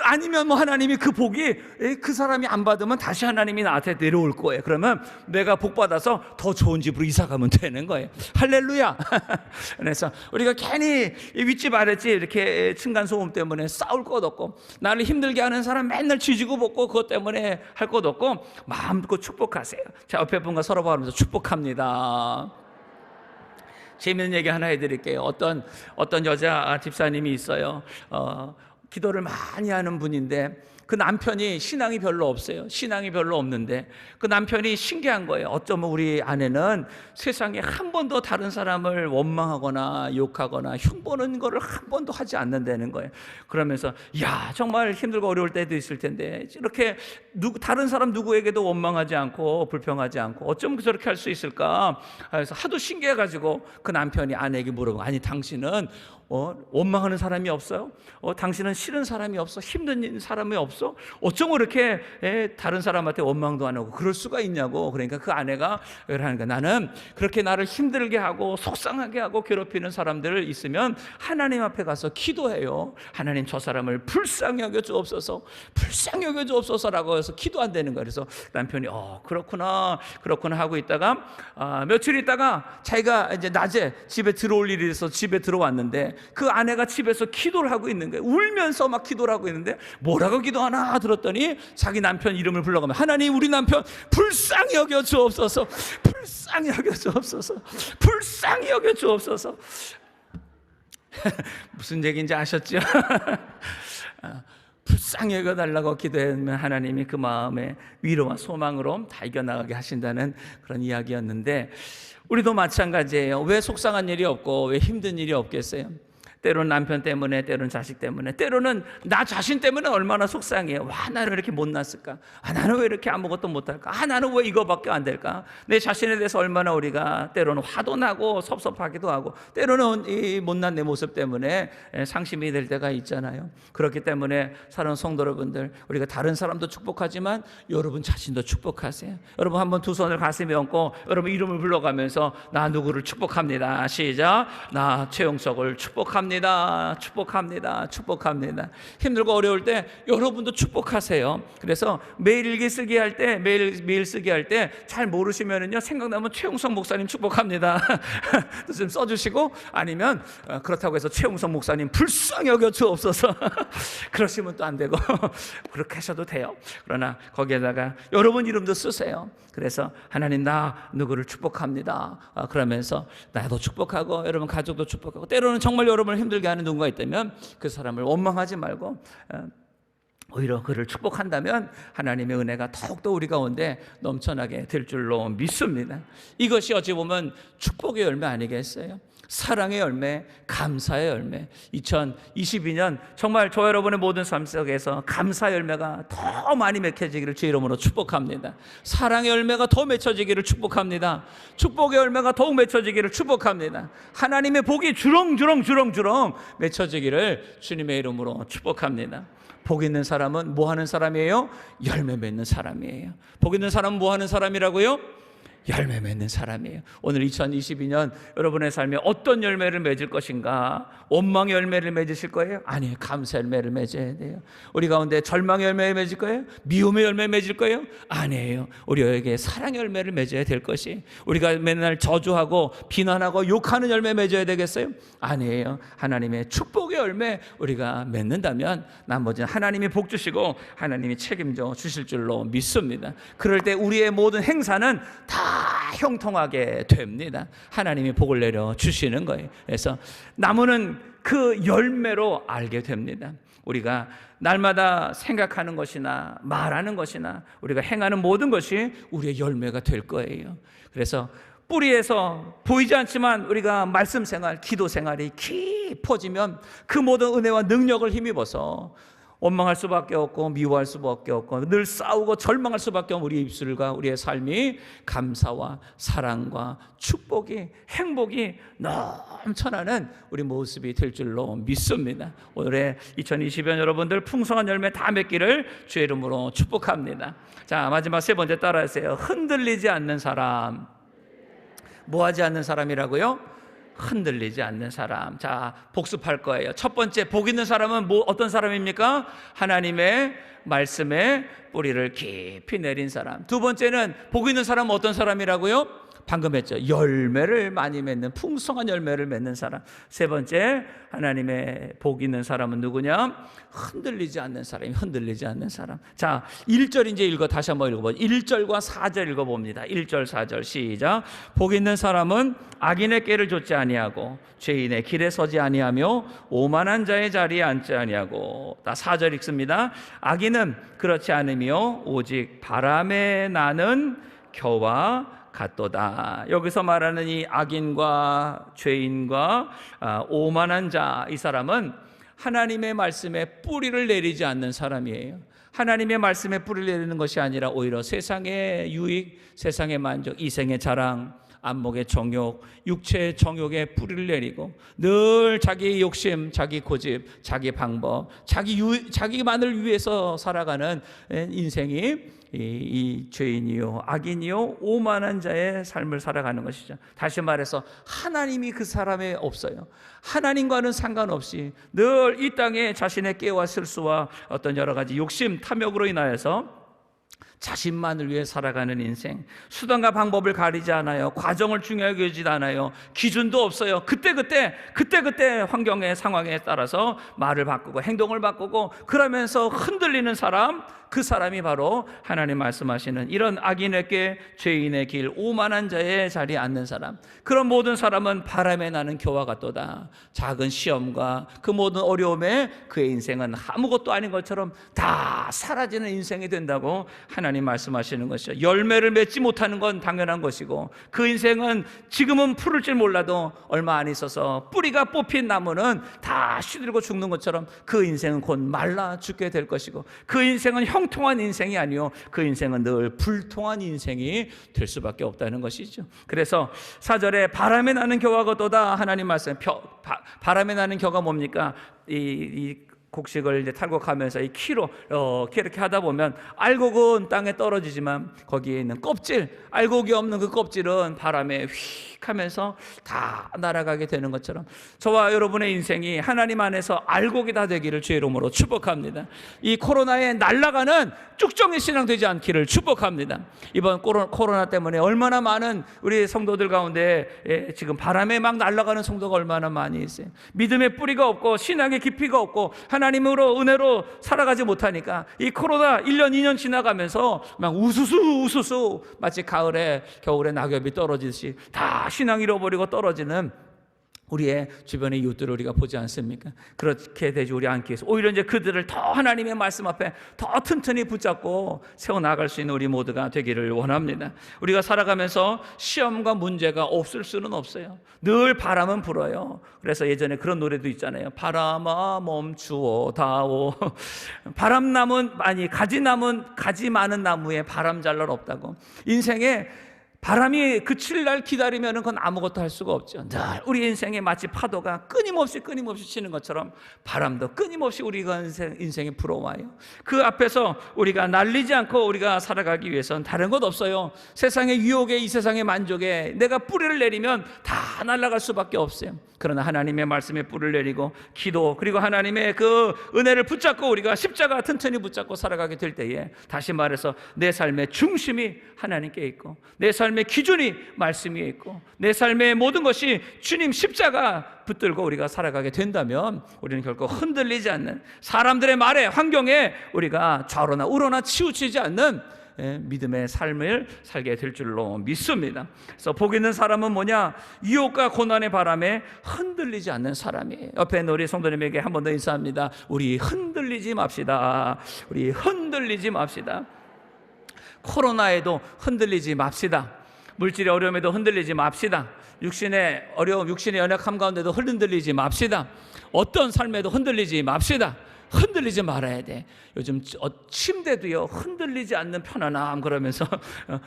아니면 뭐 하나님이 그 복이 그 사람이 안 받으면 다시 하나님이 나한테 내려올 거예요. 그러면 내가 복 받아서 더 좋은 집으로 이사 가면 되는 거예요. 할렐루야. 그래서 우리가 괜히 윗집 아랫집 이렇게 층간소음 때문에 싸울 것 없고, 나를 힘들게 하는 사람 맨날 쥐지고 볶고 그것 때문에 할 것 없고 마음껏 축복하세요. 자, 옆에 분과 서로 바라면서 축복합니다. 재미있는 얘기 하나 해드릴게요. 어떤 여자 집사님이 있어요. 기도를 많이 하는 분인데 그 남편이 신앙이 별로 없어요. 신앙이 별로 없는데 그 남편이 신기한 거예요. 어쩌면 우리 아내는 세상에 한 번도 다른 사람을 원망하거나 욕하거나 흉보는 거를 한 번도 하지 않는다는 거예요. 그러면서 정말 힘들고 어려울 때도 있을 텐데 이렇게 다른 사람 누구에게도 원망하지 않고 불평하지 않고 어쩌면 저렇게 할 수 있을까? 그래서 하도 신기해가지고 그 남편이 아내에게 물어보고, 아니 당신은 원망하는 사람이 없어요? 당신은 싫은 사람이 없어? 힘든 사람이 없어? 어쩜 그렇게 다른 사람한테 원망도 안 하고 그럴 수가 있냐고. 그러니까 그 아내가 그러니까 나는 그렇게 나를 힘들게 하고 속상하게 하고 괴롭히는 사람들 있으면 하나님 앞에 가서 기도해요. 하나님 저 사람을 불쌍히 여겨 주옵소서, 불쌍히 여겨 주옵소서라고 해서 기도한다는 거예요. 그래서 남편이 그렇구나 하고 있다가 며칠 있다가 자기가 이제 낮에 집에 들어올 일이 있어서 집에 들어왔는데 그 아내가 집에서 기도를 하고 있는 거예요. 울면서 막 기도를 하고 있는데 뭐라고 기도하나 들었더니 자기 남편 이름을 불러가면, 하나님 우리 남편 불쌍히 여겨 주옵소서, 불쌍히 여겨 주옵소서, 불쌍히 여겨 주옵소서. 무슨 얘기인지 아셨죠? 불쌍히 여겨달라고 기도하면 하나님이 그 마음에 위로와 소망으로 다 이겨나가게 하신다는 그런 이야기였는데, 우리도 마찬가지예요. 왜 속상한 일이 없고 왜 힘든 일이 없겠어요? 때로는 남편 때문에, 때로는 자식 때문에, 때로는 나 자신 때문에 얼마나 속상해요. 와, 나는 이렇게 못났을까? 나는 왜 이렇게 아무것도 못할까? 나는 왜 이거밖에 안 될까? 내 자신에 대해서 얼마나 우리가 때로는 화도 나고 섭섭하기도 하고, 때로는 이 못난 내 모습 때문에 상심이 될 때가 있잖아요. 그렇기 때문에 사랑하는 성도 여러분들, 우리가 다른 사람도 축복하지만 여러분 자신도 축복하세요. 여러분 한번 두 손을 가슴에 얹고 여러분 이름을 불러가면서 나 누구를 축복합니다. 시작. 나 최용석을 축복합니다. 축복합니다. 축복합니다. 힘들고 어려울 때 여러분도 축복하세요. 그래서 매일 일기 쓰기 할 때, 매일 쓰기 할 때 잘 모르시면은요, 생각나면 최용석 목사님 축복합니다. 좀 써주시고, 아니면 그렇다고 해서 최용석 목사님 불쌍히 여겨 주옵소서. 그러시면 또 안 되고 그렇게 하셔도 돼요. 그러나 거기에다가 여러분 이름도 쓰세요. 그래서 하나님 나 누구를 축복합니다. 그러면서 나도 축복하고 여러분 가족도 축복하고, 때로는 정말 여러분을 힘들게 하는 누군가 있다면 그 사람을 원망하지 말고 오히려 그를 축복한다면 하나님의 은혜가 더욱더 우리 가운데 넘쳐나게 될 줄로 믿습니다. 이것이 어찌 보면 축복의 열매 아니겠어요? 사랑의 열매, 감사의 열매. 2022년 정말 저 여러분의 모든 삶 속에서 감사 열매가 더 많이 맺혀지기를 주의 이름으로 축복합니다. 사랑의 열매가 더 맺혀지기를 축복합니다. 축복의 열매가 더욱 맺혀지기를 축복합니다. 하나님의 복이 주렁주렁 맺혀지기를 주님의 이름으로 축복합니다. 복 있는 사람은 뭐 하는 사람이에요? 열매 맺는 사람이에요. 복 있는 사람은 뭐 하는 사람이라고요? 열매 맺는 사람이에요. 오늘 2022년 여러분의 삶에 어떤 열매를 맺을 것인가? 원망의 열매를 맺으실 거예요? 아니에요. 감사 열매를 맺어야 돼요. 우리 가운데 절망의 열매를 맺을 거예요? 미움의 열매를 맺을 거예요? 아니에요. 우리에게 사랑의 열매를 맺어야 될 것이, 우리가 맨날 저주하고 비난하고 욕하는 열매 맺어야 되겠어요? 아니에요. 하나님의 축복의 열매 우리가 맺는다면 나머지는 하나님이 복 주시고 하나님이 책임져 주실 줄로 믿습니다. 그럴 때 우리의 모든 행사는 다 형통하게 됩니다. 하나님이 복을 내려 주시는 거예요. 그래서 나무는 그 열매로 알게 됩니다. 우리가 날마다 생각하는 것이나 말하는 것이나 우리가 행하는 모든 것이 우리의 열매가 될 거예요. 그래서 뿌리에서 보이지 않지만 우리가 말씀 생활, 기도 생활이 깊어지면 그 모든 은혜와 능력을 힘입어서 원망할 수밖에 없고 미워할 수밖에 없고 늘 싸우고 절망할 수밖에 없는 우리의 입술과 우리의 삶이 감사와 사랑과 축복이, 행복이 넘쳐나는 우리 모습이 될 줄로 믿습니다. 올해 2020년 여러분들 풍성한 열매 다 맺기를 주의 이름으로 축복합니다. 자, 마지막 세 번째 따라하세요. 흔들리지 않는 사람. 뭐 하지 않는 사람이라고요? 흔들리지 않는 사람. 자, 복습할 거예요. 첫 번째, 복 있는 사람은 어떤 사람입니까? 하나님의 말씀에 뿌리를 깊이 내린 사람. 두 번째는 복 있는 사람은 어떤 사람이라고요? 방금 했죠. 열매를 많이 맺는, 풍성한 열매를 맺는 사람. 세 번째, 하나님의 복 있는 사람은 누구냐? 흔들리지 않는 사람이, 흔들리지 않는 사람. 자, 1절 이제 다시 한번 읽어보죠. 1절과 4절 읽어봅니다. 1절, 4절 시작. 복 있는 사람은 악인의 꾀를 좇지 아니하고 죄인의 길에 서지 아니하며 오만한 자의 자리에 앉지 아니하고. 4절 읽습니다. 악인은 그렇지 않으며 오직 바람에 나는 겨와 같도다. 여기서 말하는 이 악인과 죄인과 오만한 자, 이 사람은 하나님의 말씀에 뿌리를 내리지 않는 사람이에요. 하나님의 말씀에 뿌리를 내리는 것이 아니라 오히려 세상의 유익, 세상의 만족, 이생의 자랑, 안목의 정욕, 육체의 정욕에 뿌리를 내리고 늘 자기 욕심, 자기 고집, 자기 방법, 자기만을 위해서 살아가는 인생이 이 죄인이요 악인이요 오만한 자의 삶을 살아가는 것이죠. 다시 말해서 하나님이 그 사람에 없어요. 하나님과는 상관없이 늘 이 땅에 자신의 깨와 실수와 어떤 여러 가지 욕심, 탐욕으로 인하여서 자신만을 위해 살아가는 인생, 수단과 방법을 가리지 않아요. 과정을 중요하게 여기지 않아요. 기준도 없어요. 그때 환경의 상황에 따라서 말을 바꾸고 행동을 바꾸고 그러면서 흔들리는 사람, 그 사람이 바로 하나님 말씀하시는 이런 악인에게 죄인의 길 오만한 자의 자리에 앉는 사람, 그런 모든 사람은 바람에 나는 겨와 같도다. 작은 시험과 그 모든 어려움에 그의 인생은 아무것도 아닌 것처럼 다 사라지는 인생이 된다고 하나님 말씀하시는 것이죠. 열매를 맺지 못하는 건 당연한 것이고, 그 인생은 지금은 푸를지 몰라도 얼마 안 있어서 뿌리가 뽑힌 나무는 다 시들고 죽는 것처럼 그 인생은 곧 말라 죽게 될 것이고, 그 인생은 형통한 인생이 아니요 그 인생은 늘 불통한 인생이 될 수밖에 없다는 것이죠. 그래서 4절에 바람에 나는 겨와 같도다 하나님 말씀. 바람에 나는 겨가 뭡니까? 이 곡식을 이제 탈곡하면서 이 키로 이렇게 하다 보면 알곡은 땅에 떨어지지만 거기에 있는 껍질, 알곡이 없는 그 껍질은 바람에 휙 하면서 다 날아가게 되는 것처럼 저와 여러분의 인생이 하나님 안에서 알곡이 다 되기를 주의 이름으로 축복합니다. 이 코로나에 날아가는 쭉정이 신앙 되지 않기를 축복합니다. 이번 코로나 때문에 얼마나 많은 우리 성도들 가운데 지금 바람에 막 날아가는 성도가 얼마나 많이 있어요. 믿음의 뿌리가 없고 신앙의 깊이가 없고 하나님으로 은혜로 살아가지 못하니까 이 코로나 1년 2년 지나가면서 막 우수수 마치 가을에 겨울에 낙엽이 떨어지듯이 다 신앙 잃어버리고 떨어지는 우리의 주변의 이웃들을 우리가 보지 않습니까? 그렇게 되지 우리 않기 위해서 오히려 이제 그들을 더 하나님의 말씀 앞에 더 튼튼히 붙잡고 세워나갈 수 있는 우리 모두가 되기를 원합니다. 우리가 살아가면서 시험과 문제가 없을 수는 없어요. 늘 바람은 불어요. 그래서 예전에 그런 노래도 있잖아요. 바람아 멈추어 다오. 바람나무 아니 가지 많은 나무에 바람 잘 날 없다고. 인생에 바람이 그칠 날 기다리면 그건 아무것도 할 수가 없죠. 늘 우리 인생에 마치 파도가 끊임없이 치는 것처럼 바람도 끊임없이 우리가 인생에 불어와요. 그 앞에서 우리가 날리지 않고 우리가 살아가기 위해서는 다른 것 없어요. 세상의 유혹에 이 세상의 만족에 내가 뿌리를 내리면 다 날아갈 수밖에 없어요. 그러나 하나님의 말씀에 뿌리를 내리고 기도 그리고 하나님의 그 은혜를 붙잡고 우리가 십자가 튼튼히 붙잡고 살아가게 될 때에 다시 말해서 내 삶의 중심이 하나님께 있고 내 삶의 기준이 말씀 위에 있고 내 삶의 모든 것이 주님 십자가 붙들고 우리가 살아가게 된다면 우리는 결코 흔들리지 않는 사람들의 말에 환경에 우리가 좌로나 우로나 치우치지 않는 믿음의 삶을 살게 될 줄로 믿습니다. 그래서 복 있는 사람은 뭐냐? 유혹과 고난의 바람에 흔들리지 않는 사람이에요. 옆에 있는 우리 성도님에게 한 번 더 인사합니다. 우리 흔들리지 맙시다. 우리 흔들리지 맙시다. 코로나에도 흔들리지 맙시다. 물질의 어려움에도 흔들리지 맙시다. 육신의 어려움, 육신의 연약함 가운데도 흔들리지 맙시다. 어떤 삶에도 흔들리지 맙시다. 흔들리지 말아야 돼. 요즘 침대도요 흔들리지 않는 편안함 그러면서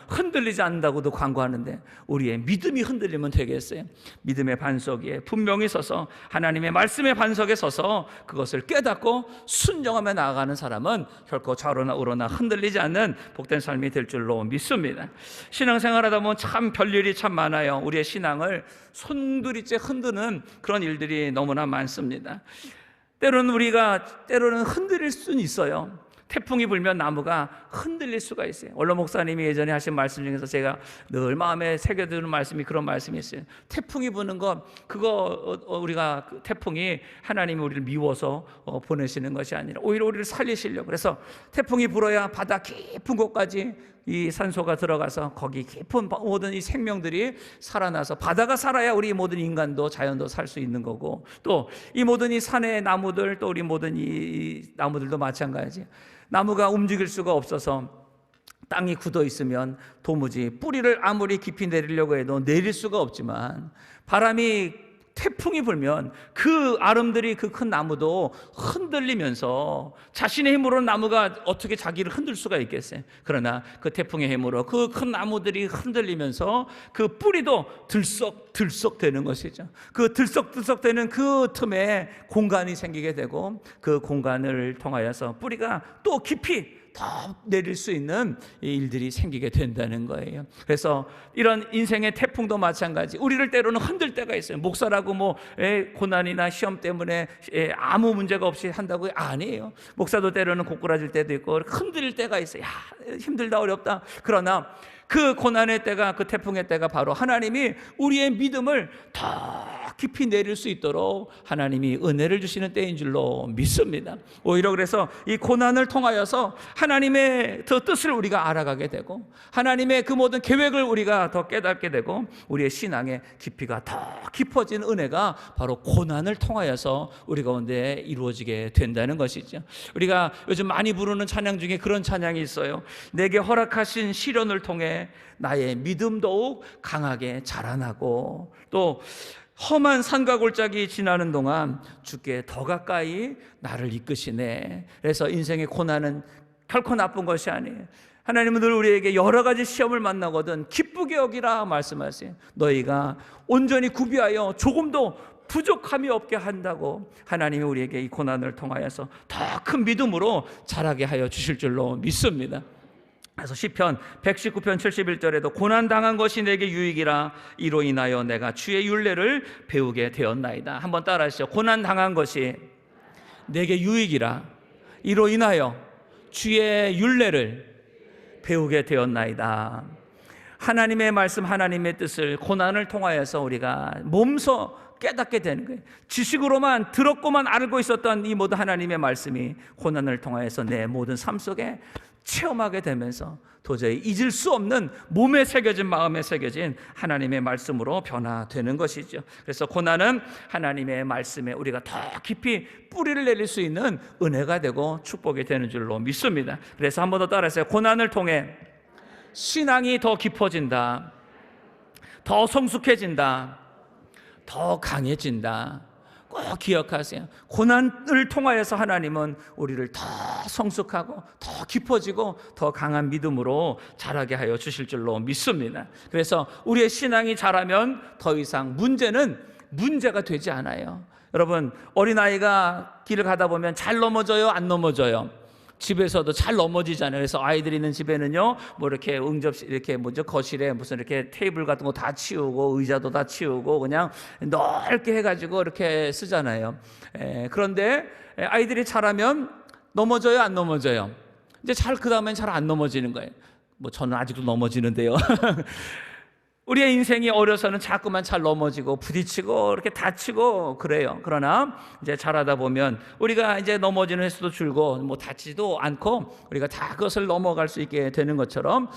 흔들리지 않는다고도 광고하는데 우리의 믿음이 흔들리면 되겠어요? 믿음의 반석 위에 분명히 서서 하나님의 말씀의 반석에 서서 그것을 깨닫고 순종하며 나아가는 사람은 결코 좌로나 우로나 흔들리지 않는 복된 삶이 될 줄로 믿습니다. 신앙생활하다 보면 참 별일이 참 많아요. 우리의 신앙을 손들이째 흔드는 그런 일들이 너무나 많습니다. 때로는 흔들릴 수는 있어요. 태풍이 불면 나무가 흔들릴 수가 있어요. 원로 목사님이 예전에 하신 말씀 중에서 제가 늘 마음에 새겨두는 말씀이 그런 말씀이 있어요. 태풍이 부는 것 그거 우리가 태풍이 하나님이 우리를 미워서 보내시는 것이 아니라 오히려 우리를 살리시려고. 그래서 태풍이 불어야 바다 깊은 곳까지 이 산소가 들어가서 거기 깊은 모든 이 생명들이 살아나서 바다가 살아야 우리 모든 인간도 자연도 살 수 있는 거고 또 이 모든 이 산의 나무들 또 우리 모든 이 나무들도 마찬가지. 나무가 움직일 수가 없어서 땅이 굳어 있으면 도무지 뿌리를 아무리 깊이 내리려고 해도 내릴 수가 없지만 바람이 태풍이 불면 그 아름드리 그 큰 나무도 흔들리면서 자신의 힘으로 나무가 어떻게 자기를 흔들 수가 있겠어요? 그러나 그 태풍의 힘으로 그 큰 나무들이 흔들리면서 그 뿌리도 들썩들썩 되는 것이죠. 그 들썩들썩 되는 그 틈에 공간이 생기게 되고 그 공간을 통하여서 뿌리가 또 깊이 더 내릴 수 있는 일들이 생기게 된다는 거예요. 그래서 이런 인생의 태풍도 마찬가지. 우리를 때로는 흔들 때가 있어요. 목사라고 고난이나 시험 때문에 아무 문제가 없이 한다고 아니에요. 목사도 때로는 고꾸라질 때도 있고 흔들릴 때가 있어요. 야, 힘들다 어렵다. 그러나 그 고난의 때가 그 태풍의 때가 바로 하나님이 우리의 믿음을 더 깊이 내릴 수 있도록 하나님이 은혜를 주시는 때인 줄로 믿습니다. 오히려 그래서 이 고난을 통하여서 하나님의 그 뜻을 우리가 알아가게 되고 하나님의 그 모든 계획을 우리가 더 깨닫게 되고 우리의 신앙의 깊이가 더 깊어진 은혜가 바로 고난을 통하여서 우리 가운데 이루어지게 된다는 것이죠. 우리가 요즘 많이 부르는 찬양 중에 그런 찬양이 있어요. 내게 허락하신 시련을 통해 나의 믿음 더욱 강하게 자라나고, 또 험한 산과 골짜기 지나는 동안 주께 더 가까이 나를 이끄시네. 그래서 인생의 고난은 결코 나쁜 것이 아니에요. 하나님은 늘 우리에게 여러 가지 시험을 만나거든 기쁘게 여기라 말씀하세요. 너희가 온전히 구비하여 조금도 부족함이 없게 한다고 하나님이 우리에게 이 고난을 통하여서 더 큰 믿음으로 자라게 하여 주실 줄로 믿습니다. 그래서 시편 119편 71절에도 고난당한 것이 내게 유익이라 이로 인하여 내가 주의 율례를 배우게 되었나이다. 한번 따라하시죠. 고난당한 것이 내게 유익이라 이로 인하여 주의 율례를 배우게 되었나이다. 하나님의 말씀, 하나님의 뜻을 고난을 통하여서 우리가 몸소 깨닫게 되는 거예요. 지식으로만 들었고만 알고 있었던 이 모든 하나님의 말씀이 고난을 통하여서 내 모든 삶 속에 체험하게 되면서 도저히 잊을 수 없는 몸에 새겨진, 마음에 새겨진 하나님의 말씀으로 변화되는 것이죠. 그래서 고난은 하나님의 말씀에 우리가 더 깊이 뿌리를 내릴 수 있는 은혜가 되고 축복이 되는 줄로 믿습니다. 그래서 한 번 더 따라하세요. 고난을 통해 신앙이 더 깊어진다, 더 성숙해진다, 더 강해진다. 꼭 기억하세요. 고난을 통하여서 하나님은 우리를 더 성숙하고 더 깊어지고 더 강한 믿음으로 자라게 하여 주실 줄로 믿습니다. 그래서 우리의 신앙이 자라면 더 이상 문제는 문제가 되지 않아요. 여러분, 어린아이가 길을 가다 보면 잘 넘어져요, 안 넘어져요? 집에서도 잘 넘어지잖아요. 그래서 아이들이 있는 집에는요, 뭐 이렇게 응접실, 이렇게 거실에 무슨 이렇게 테이블 같은 거 다 치우고 의자도 다 치우고 그냥 넓게 해가지고 이렇게 쓰잖아요. 그런데 아이들이 자라면 넘어져요, 안 넘어져요? 이제 그 다음엔 잘 안 넘어지는 거예요. 뭐 저는 아직도 넘어지는데요. 우리의 인생이 어려서는 자꾸만 잘 넘어지고 부딪히고 이렇게 다치고 그래요. 그러나 이제 자라다 보면 우리가 이제 넘어지는 횟수도 줄고 뭐 다치지도 않고 우리가 다 그것을 넘어갈 수 있게 되는 것처럼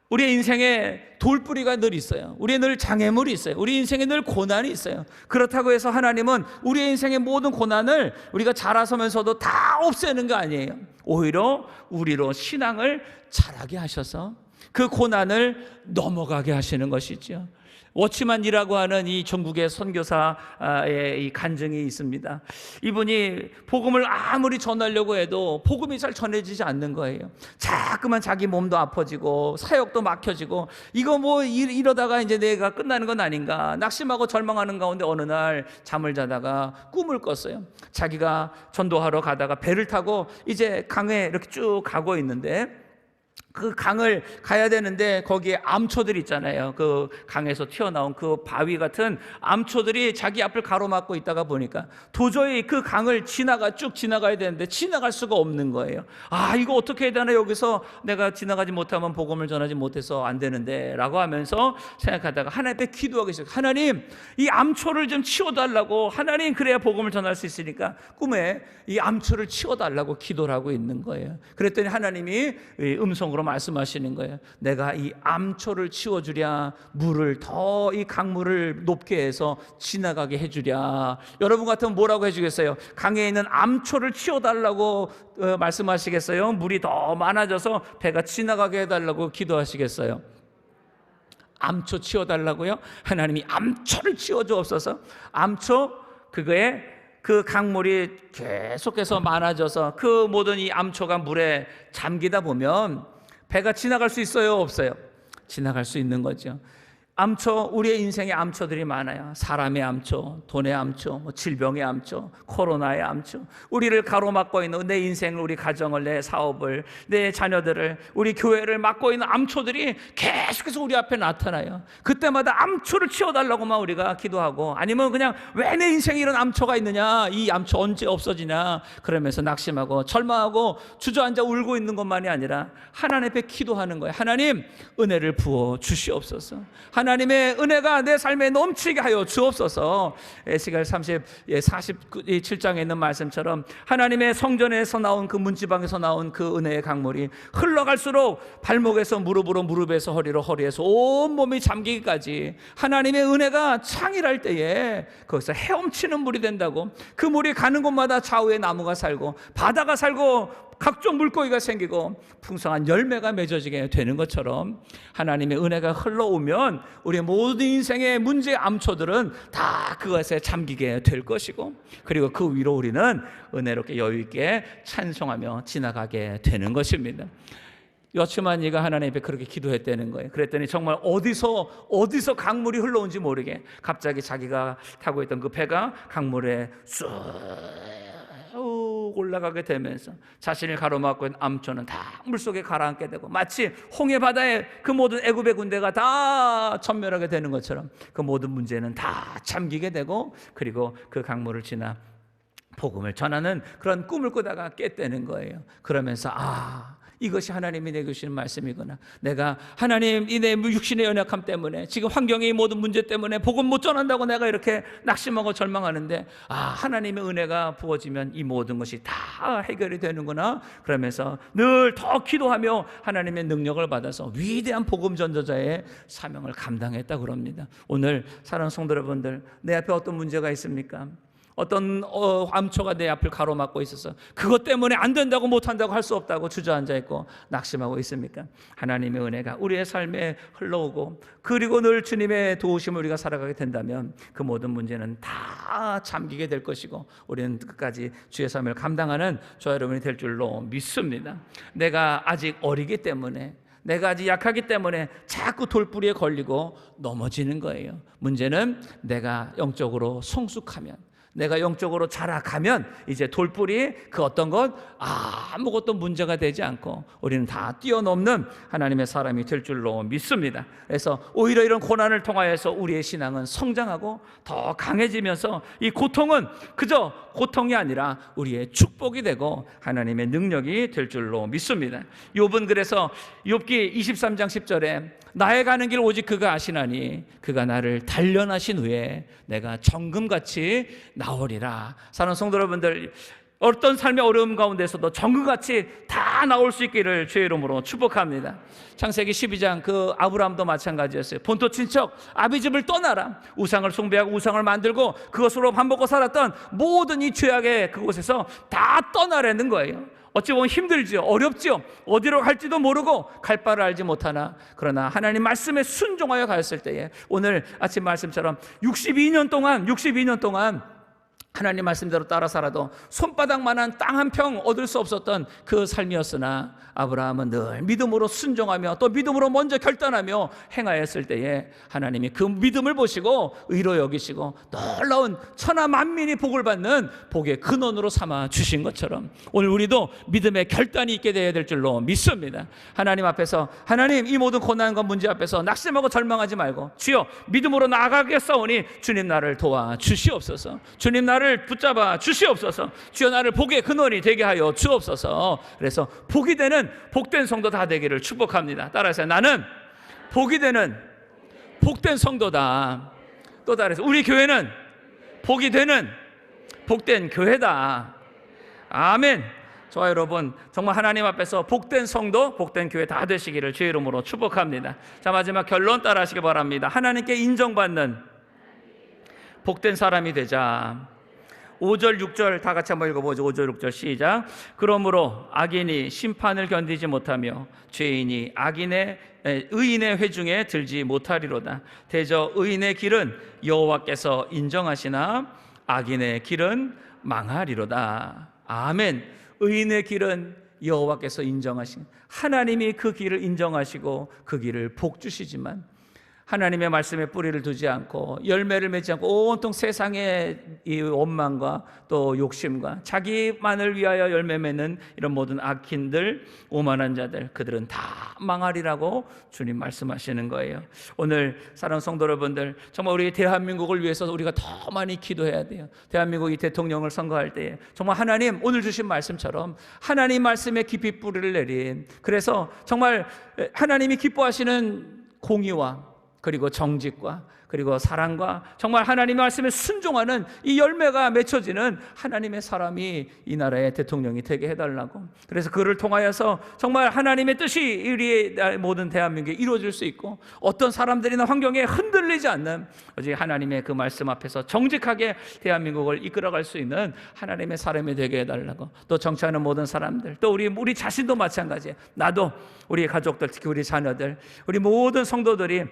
우리의 인생에 돌뿌리가 늘 있어요. 우리의 늘 장애물이 있어요. 우리 인생에 늘 고난이 있어요. 그렇다고 해서 하나님은 우리의 인생의 모든 고난을 우리가 자라서면서도 다 없애는 거 아니에요. 오히려 우리로 신앙을 자라게 하셔서 그 고난을 넘어가게 하시는 것이죠. 워치만이라고 하는 이 전국의 선교사의 이 간증이 있습니다. 이분이 복음을 아무리 전하려고 해도 복음이 잘 전해지지 않는 거예요. 자꾸만 자기 몸도 아파지고 사역도 막혀지고 이거 뭐 이러다가 이제 내가 끝나는 건 아닌가 낙심하고 절망하는 가운데 어느 날 잠을 자다가 꿈을 꿨어요. 자기가 전도하러 가다가 배를 타고 이제 강에 이렇게 쭉 가고 있는데 그 강을 가야 되는데 거기에 암초들 있잖아요. 그 강에서 튀어나온 그 바위 같은 암초들이 자기 앞을 가로막고 있다가 보니까 도저히 그 강을 쭉 지나가야 되는데 지나갈 수가 없는 거예요. 아, 이거 어떻게 해야 되나, 여기서 내가 지나가지 못하면 복음을 전하지 못해서 안 되는데 라고 하면서 생각하다가 하나님 앞에 기도하기 시작해요. 하나님, 이 암초를 좀 치워달라고. 하나님, 그래야 복음을 전할 수 있으니까 꿈에 이 암초를 치워달라고 기도를 하고 있는 거예요. 그랬더니 하나님이 음성으로 말씀하시는 거예요. 내가 이 암초를 치워주랴, 물을 더 이 강물을 높게 해서 지나가게 해주랴. 여러분 같으면 뭐라고 해주겠어요? 강에 있는 암초를 치워달라고 말씀하시겠어요? 물이 더 많아져서 배가 지나가게 해달라고 기도하시겠어요? 암초 치워달라고요? 하나님이 암초를 치워주옵소서. 암초, 그거에 그 강물이 계속해서 많아져서 그 모든 이 암초가 물에 잠기다 보면 배가 지나갈 수 있어요, 없어요? 지나갈 수 있는 거죠. 암초, 우리의 인생에 암초들이 많아요. 사람의 암초, 돈의 암초, 질병의 암초, 코로나의 암초, 우리를 가로막고 있는 내 인생을, 우리 가정을, 내 사업을, 내 자녀들을, 우리 교회를 막고 있는 암초들이 계속해서 우리 앞에 나타나요. 그때마다 암초를 치워달라고만 우리가 기도하고, 아니면 그냥 왜 내 인생에 이런 암초가 있느냐, 이 암초 언제 없어지냐 그러면서 낙심하고 절망하고 주저앉아 울고 있는 것만이 아니라 하나님 앞에 기도하는 거예요. 하나님, 은혜를 부어 주시옵소서. 하나님의 은혜가 내 삶에 넘치게 하여 주옵소서. 에스겔 47장에 있는 말씀처럼 하나님의 성전에서 나온 그 문지방에서 나온 그 은혜의 강물이 흘러갈수록 발목에서 무릎으로, 무릎에서 허리로, 허리에서 온몸이 잠기기까지 하나님의 은혜가 창일할 때에 거기서 헤엄치는 물이 된다고. 그 물이 가는 곳마다 좌우에 나무가 살고 바다가 살고 각종 물고기가 생기고 풍성한 열매가 맺어지게 되는 것처럼 하나님의 은혜가 흘러오면 우리의 모든 인생의 문제 암초들은 다 그것에 잠기게 될 것이고, 그리고 그 위로 우리는 은혜롭게 여유있게 찬송하며 지나가게 되는 것입니다. 여츠만이가 하나님 앞에 그렇게 기도했다는 거예요. 그랬더니 정말 어디서 강물이 흘러온지 모르게 갑자기 자기가 타고 있던 그 배가 강물에 쑥 올라가게 되면서 자신을 가로막고 있는 암초는 다 물속에 가라앉게 되고, 마치 홍해 바다에 그 모든 애굽의 군대가 다 전멸하게 되는 것처럼 그 모든 문제는 다 잠기게 되고, 그리고 그 강물을 지나 복음을 전하는 그런 꿈을 꾸다가 깼다는 거예요. 그러면서 이것이 하나님이 내게 주시는 말씀이구나. 내가 하나님 이 내 육신의 연약함 때문에, 지금 환경의 모든 문제 때문에 복음 못 전한다고 내가 이렇게 낙심하고 절망하는데, 하나님의 은혜가 부어지면 이 모든 것이 다 해결이 되는구나. 그러면서 늘 더 기도하며 하나님의 능력을 받아서 위대한 복음 전도자의 사명을 감당했다 그럽니다. 오늘 사랑하는 성도 여러분들, 내 앞에 어떤 문제가 있습니까? 어떤 암초가 내 앞을 가로막고 있어서 그것 때문에 안 된다고 못한다고 할 수 없다고 주저앉아 있고 낙심하고 있습니까? 하나님의 은혜가 우리의 삶에 흘러오고, 그리고 늘 주님의 도우심을 우리가 살아가게 된다면 그 모든 문제는 다 잠기게 될 것이고, 우리는 끝까지 주의 삶을 감당하는 저와 여러분이 될 줄로 믿습니다. 내가 아직 어리기 때문에, 내가 아직 약하기 때문에 자꾸 돌뿌리에 걸리고 넘어지는 거예요. 문제는 내가 영적으로 성숙하면, 내가 영적으로 자라가면 이제 돌뿌리 그 어떤 것 아무것도 문제가 되지 않고 우리는 다 뛰어넘는 하나님의 사람이 될 줄로 믿습니다. 그래서 오히려 이런 고난을 통하여서 우리의 신앙은 성장하고 더 강해지면서 이 고통은 그저 고통이 아니라 우리의 축복이 되고 하나님의 능력이 될 줄로 믿습니다. 욥은 그래서 욥기 23장 10절에 나의 가는 길 오직 그가 아시나니 그가 나를 단련하신 후에 내가 정금같이 나오리라. 사랑하는 성도 여러분들, 어떤 삶의 어려움 가운데서도 정금같이 다 나올 수 있기를 주의 이름으로 축복합니다. 창세기 12장 그 아브라함도 마찬가지였어요. 본토 친척 아비집을 떠나라. 우상을 숭배하고 우상을 만들고 그것으로 밥 먹고 살았던 모든 이 죄악의 그곳에서 다 떠나라는 거예요. 어찌 보면 힘들지요, 어렵지요, 어디로 갈지도 모르고 갈 바를 알지 못하나, 그러나 하나님 말씀에 순종하여 가였을 때에 오늘 아침 말씀처럼 62년 동안 하나님 말씀대로 따라 살아도 손바닥만한 땅 한 평 얻을 수 없었던 그 삶이었으나 아브라함은 늘 믿음으로 순종하며 또 믿음으로 먼저 결단하며 행하였을 때에 하나님이 그 믿음을 보시고 의로 여기시고 놀라운 천하 만민이 복을 받는 복의 근원으로 삼아 주신 것처럼 오늘 우리도 믿음의 결단이 있게 되어야 될 줄로 믿습니다. 하나님 앞에서, 하나님 이 모든 고난과 문제 앞에서 낙심하고 절망하지 말고 주여 믿음으로 나아가겠사오니 주님 나를 도와 주시옵소서. 주님 나를 붙잡아 주시옵소서. 주여 나를 복의 근원이 되게 하여 주옵소서. 그래서 복이 되는 복된 성도 다 되기를 축복합니다. 따라서 나는 복이 되는 복된 성도다. 또 따라서 우리 교회는 복이 되는 복된 교회다. 아멘. 저와 여러분 정말 하나님 앞에서 복된 성도, 복된 교회 다 되시기를 주의 이름으로 축복합니다. 자, 마지막 결론 따라 하시기 바랍니다. 하나님께 인정받는 복된 사람이 되자. 5절 6절 다 같이 한번 읽어보죠. 5절 6절 시작. 그러므로 악인이 심판을 견디지 못하며 죄인이 의인의 회중에 들지 못하리로다. 대저 의인의 길은 여호와께서 인정하시나 악인의 길은 망하리로다. 아멘. 의인의 길은 여호와께서 인정하신, 하나님이 그 길을 인정하시고 그 길을 복 주시지만 하나님의 말씀에 뿌리를 두지 않고 열매를 맺지 않고 온통 세상의 이 원망과 또 욕심과 자기만을 위하여 열매 맺는 이런 모든 악인들, 오만한 자들, 그들은 다 망하리라고 주님 말씀하시는 거예요. 오늘 사랑하는 성도 여러분들, 정말 우리 대한민국을 위해서 우리가 더 많이 기도해야 돼요. 대한민국이 대통령을 선거할 때에 정말 하나님 오늘 주신 말씀처럼 하나님 말씀에 깊이 뿌리를 내린, 그래서 정말 하나님이 기뻐하시는 공의와 그리고 정직과 그리고 사랑과 정말 하나님의 말씀에 순종하는 이 열매가 맺혀지는 하나님의 사람이 이 나라의 대통령이 되게 해달라고. 그래서 그를 통하여서 정말 하나님의 뜻이 우리의 모든 대한민국에 이루어질 수 있고 어떤 사람들이나 환경에 흔들리지 않는 오직 하나님의 그 말씀 앞에서 정직하게 대한민국을 이끌어갈 수 있는 하나님의 사람이 되게 해달라고. 또 정치하는 모든 사람들, 또 우리 자신도 마찬가지예요. 나도, 우리 가족들, 특히 우리 자녀들, 우리 모든 성도들이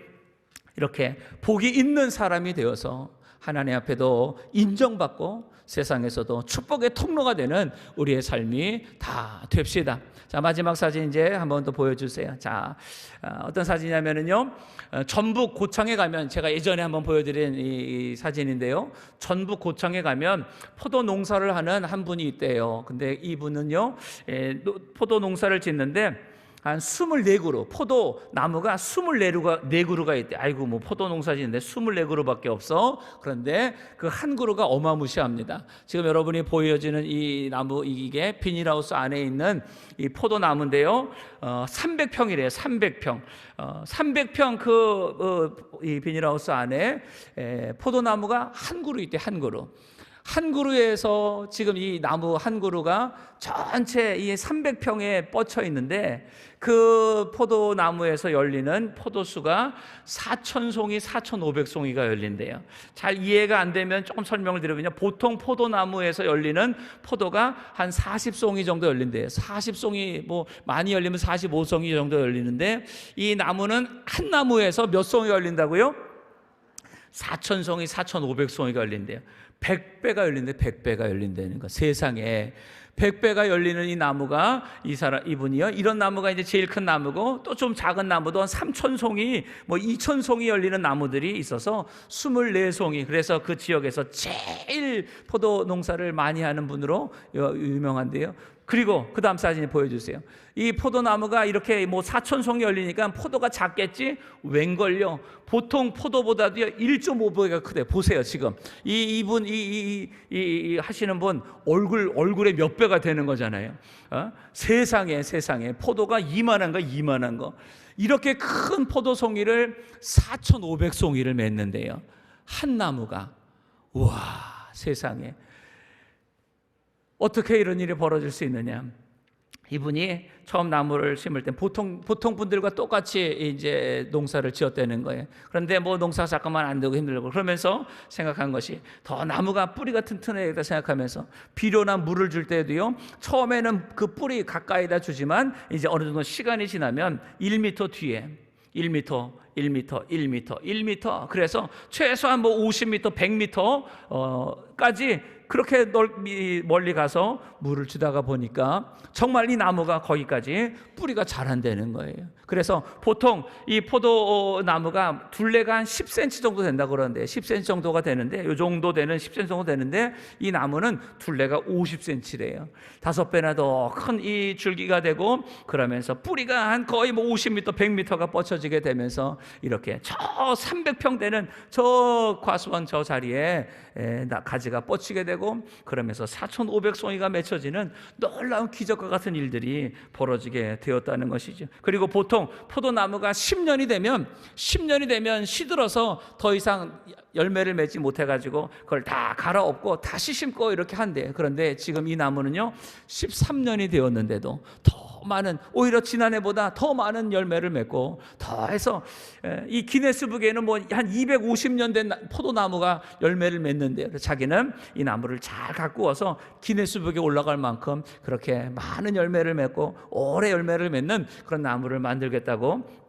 이렇게 복이 있는 사람이 되어서 하나님 앞에도 인정받고 세상에서도 축복의 통로가 되는 우리의 삶이 다 됩시다. 자, 마지막 사진 이제 한번 더 보여주세요. 자, 어떤 사진이냐면요, 전북 고창에 가면, 제가 예전에 한번 보여드린 이 사진인데요, 전북 고창에 가면 포도 농사를 하는 한 분이 있대요. 근데 이분은요, 포도 농사를 짓는데 한 24그루, 포도 나무가 24그루가 있대. 아이고, 뭐 포도 농사 짓는데 24그루밖에 없어. 그런데 그 한 그루가 어마무시합니다. 지금 여러분이 보여지는 이 나무, 이게 비닐하우스 안에 있는 이 포도나무인데요, 300평이래요. 300평. 300평 이 비닐하우스 안에 포도나무가 한 그루 있대. 한 그루. 한 그루에서 지금 이 나무 한 그루가 전체 이 300평에 뻗쳐 있는데 그 포도나무에서 열리는 포도수가 4,000송이, 4,500송이가 열린대요. 잘 이해가 안 되면 조금 설명을 드리면요, 보통 포도나무에서 열리는 포도가 한 40송이 정도 열린대요. 40송이, 뭐 많이 열리면 45송이 정도 열리는데 이 나무는 한 나무에서 몇 송이 열린다고요? 4,000송이, 4,500송이가 열린대요. 100배가 열린대. 100배가 열린다는 거. 세상에 100배가 열리는 이 나무가, 이분이요, 이런 나무가 이제 제일 큰 나무고, 또 좀 작은 나무도 한 3,000송이, 뭐 2,000송이 열리는 나무들이 있어서 24송이. 그래서 그 지역에서 제일 포도 농사를 많이 하는 분으로 유명한데요. 그리고 그 다음 사진 보여주세요. 이 포도나무가 이렇게 뭐 4,000송이 열리니까 포도가 작겠지? 웬걸요? 보통 포도보다도 1.5배가 크대. 보세요, 지금. 이분, 하시는 분 얼굴에 몇 배가 되는 거잖아요. 세상에 포도가 이만한 거. 이렇게 큰 포도송이를 4,500송이를 맺는데요. 한 나무가. 우와, 세상에. 어떻게 이런 일이 벌어질 수 있느냐? 이분이 처음 나무를 심을 때 보통 분들과 똑같이 이제 농사를 지었다는 거예요. 그런데 뭐 농사가 잠깐만 안 되고 힘들고 그러면서 생각한 것이, 더 나무가 뿌리가 튼튼해야겠다 생각하면서 비료나 물을 줄 때도요, 처음에는 그 뿌리 가까이다 주지만 이제 어느 정도 시간이 지나면 1m 뒤에 1m, 1m, 1m, 1m, 그래서 최소한 뭐 50m, 100m까지 그렇게 멀리 가서 물을 주다가 보니까 정말 이 나무가 거기까지 뿌리가 자란다는 거예요. 그래서 보통 이 포도나무가 둘레가 한 10cm 정도 된다고 그러는데, 10cm 정도가 되는데, 이 정도 되는 10cm 정도 되는데, 이 나무는 둘레가 50cm래요. 5배나 더 큰 이 줄기가 되고, 그러면서 뿌리가 한 거의 뭐 50m, 100m가 뻗쳐지게 되면서 이렇게 저 300평 되는 저 과수원 저 자리에 가지가 뻗치게 되고, 그러면서 4,500송이가 맺혀지는 놀라운 기적과 같은 일들이 벌어지게 되었다는 것이죠. 그리고 보통 포도나무가 10년이 되면 시들어서 더 이상 열매를 맺지 못해가지고 그걸 다 갈아엎고 다시 심고 이렇게 한대요. 그런데 지금 이 나무는요, 13년이 되었는데도 더 많은, 오히려 지난해보다 더 많은 열매를 맺고, 더해서 이 기네스북에는 뭐 한 250년 된 포도나무가 열매를 맺는데요. 자기는 이 나무를 잘 가꾸어서 기네스북에 올라갈 만큼 그렇게 많은 열매를 맺고 오래 열매를 맺는 그런 나무를 만들겠다고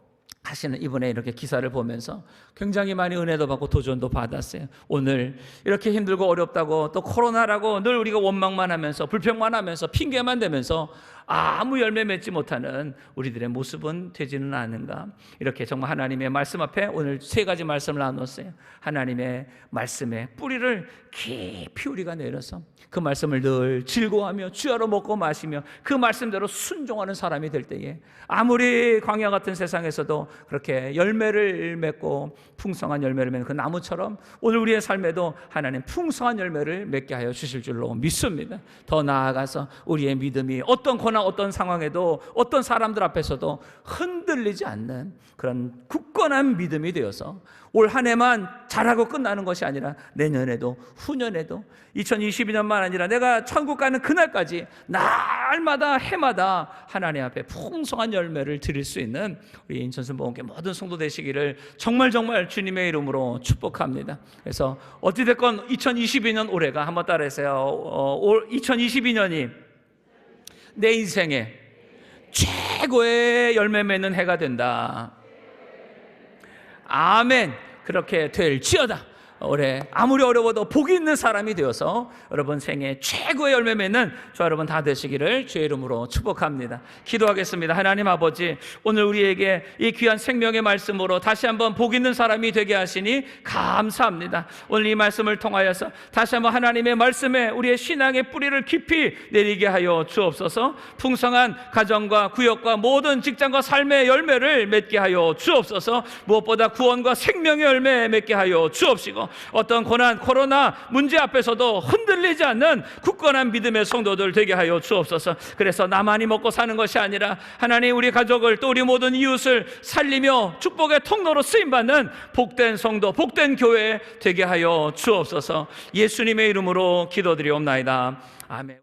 하시는 이분의 이렇게 기사를 보면서 굉장히 많이 은혜도 받고 도전도 받았어요. 오늘 이렇게 힘들고 어렵다고, 또 코로나라고 늘 우리가 원망만 하면서 불평만 하면서 핑계만 대면서 아무 열매 맺지 못하는 우리들의 모습은 되지는 않은가? 이렇게 정말 하나님의 말씀 앞에 오늘 3가지 말씀을 나눴어요. 하나님의 말씀에 뿌리를 깊이 우리가 내려서 그 말씀을 늘 즐거워하며 주야로 먹고 마시며 그 말씀대로 순종하는 사람이 될 때에, 아무리 광야 같은 세상에서도 그렇게 열매를 맺고 풍성한 열매를 맺는 그 나무처럼 오늘 우리의 삶에도 하나님 풍성한 열매를 맺게 하여 주실 줄로 믿습니다. 더 나아가서 우리의 믿음이 어떤 고난 어렵거나 어떤 상황에도 어떤 사람들 앞에서도 흔들리지 않는 그런 굳건한 믿음이 되어서 올 한 해만 잘하고 끝나는 것이 아니라 내년에도 후년에도 2022년만 아니라 내가 천국 가는 그날까지 날마다 해마다 하나님 앞에 풍성한 열매를 드릴 수 있는 우리 인천순복음교회 모든 성도 되시기를 정말 주님의 이름으로 축복합니다. 그래서 어찌됐건 2022년 올해가 한번 따라해서요. 2022년이 내 인생에 최고의 열매 맺는 해가 된다. 아멘. 그렇게 될지어다. 올해 아무리 어려워도 복이 있는 사람이 되어서 여러분 생애 최고의 열매 맺는 저 여러분 다 되시기를 주의 이름으로 축복합니다. 기도하겠습니다. 하나님 아버지, 오늘 우리에게 이 귀한 생명의 말씀으로 다시 한번 복 있는 사람이 되게 하시니 감사합니다. 오늘 이 말씀을 통하여서 다시 한번 하나님의 말씀에 우리의 신앙의 뿌리를 깊이 내리게 하여 주옵소서. 풍성한 가정과 구역과 모든 직장과 삶의 열매를 맺게 하여 주옵소서. 무엇보다 구원과 생명의 열매 맺게 하여 주옵시고, 어떤 고난, 코로나 문제 앞에서도 흔들리지 않는 굳건한 믿음의 성도들 되게 하여 주옵소서. 그래서 나만이 먹고 사는 것이 아니라 하나님 우리 가족을 또 우리 모든 이웃을 살리며 축복의 통로로 쓰임받는 복된 성도, 복된 교회 되게 하여 주옵소서. 예수님의 이름으로 기도드리옵나이다. 아멘.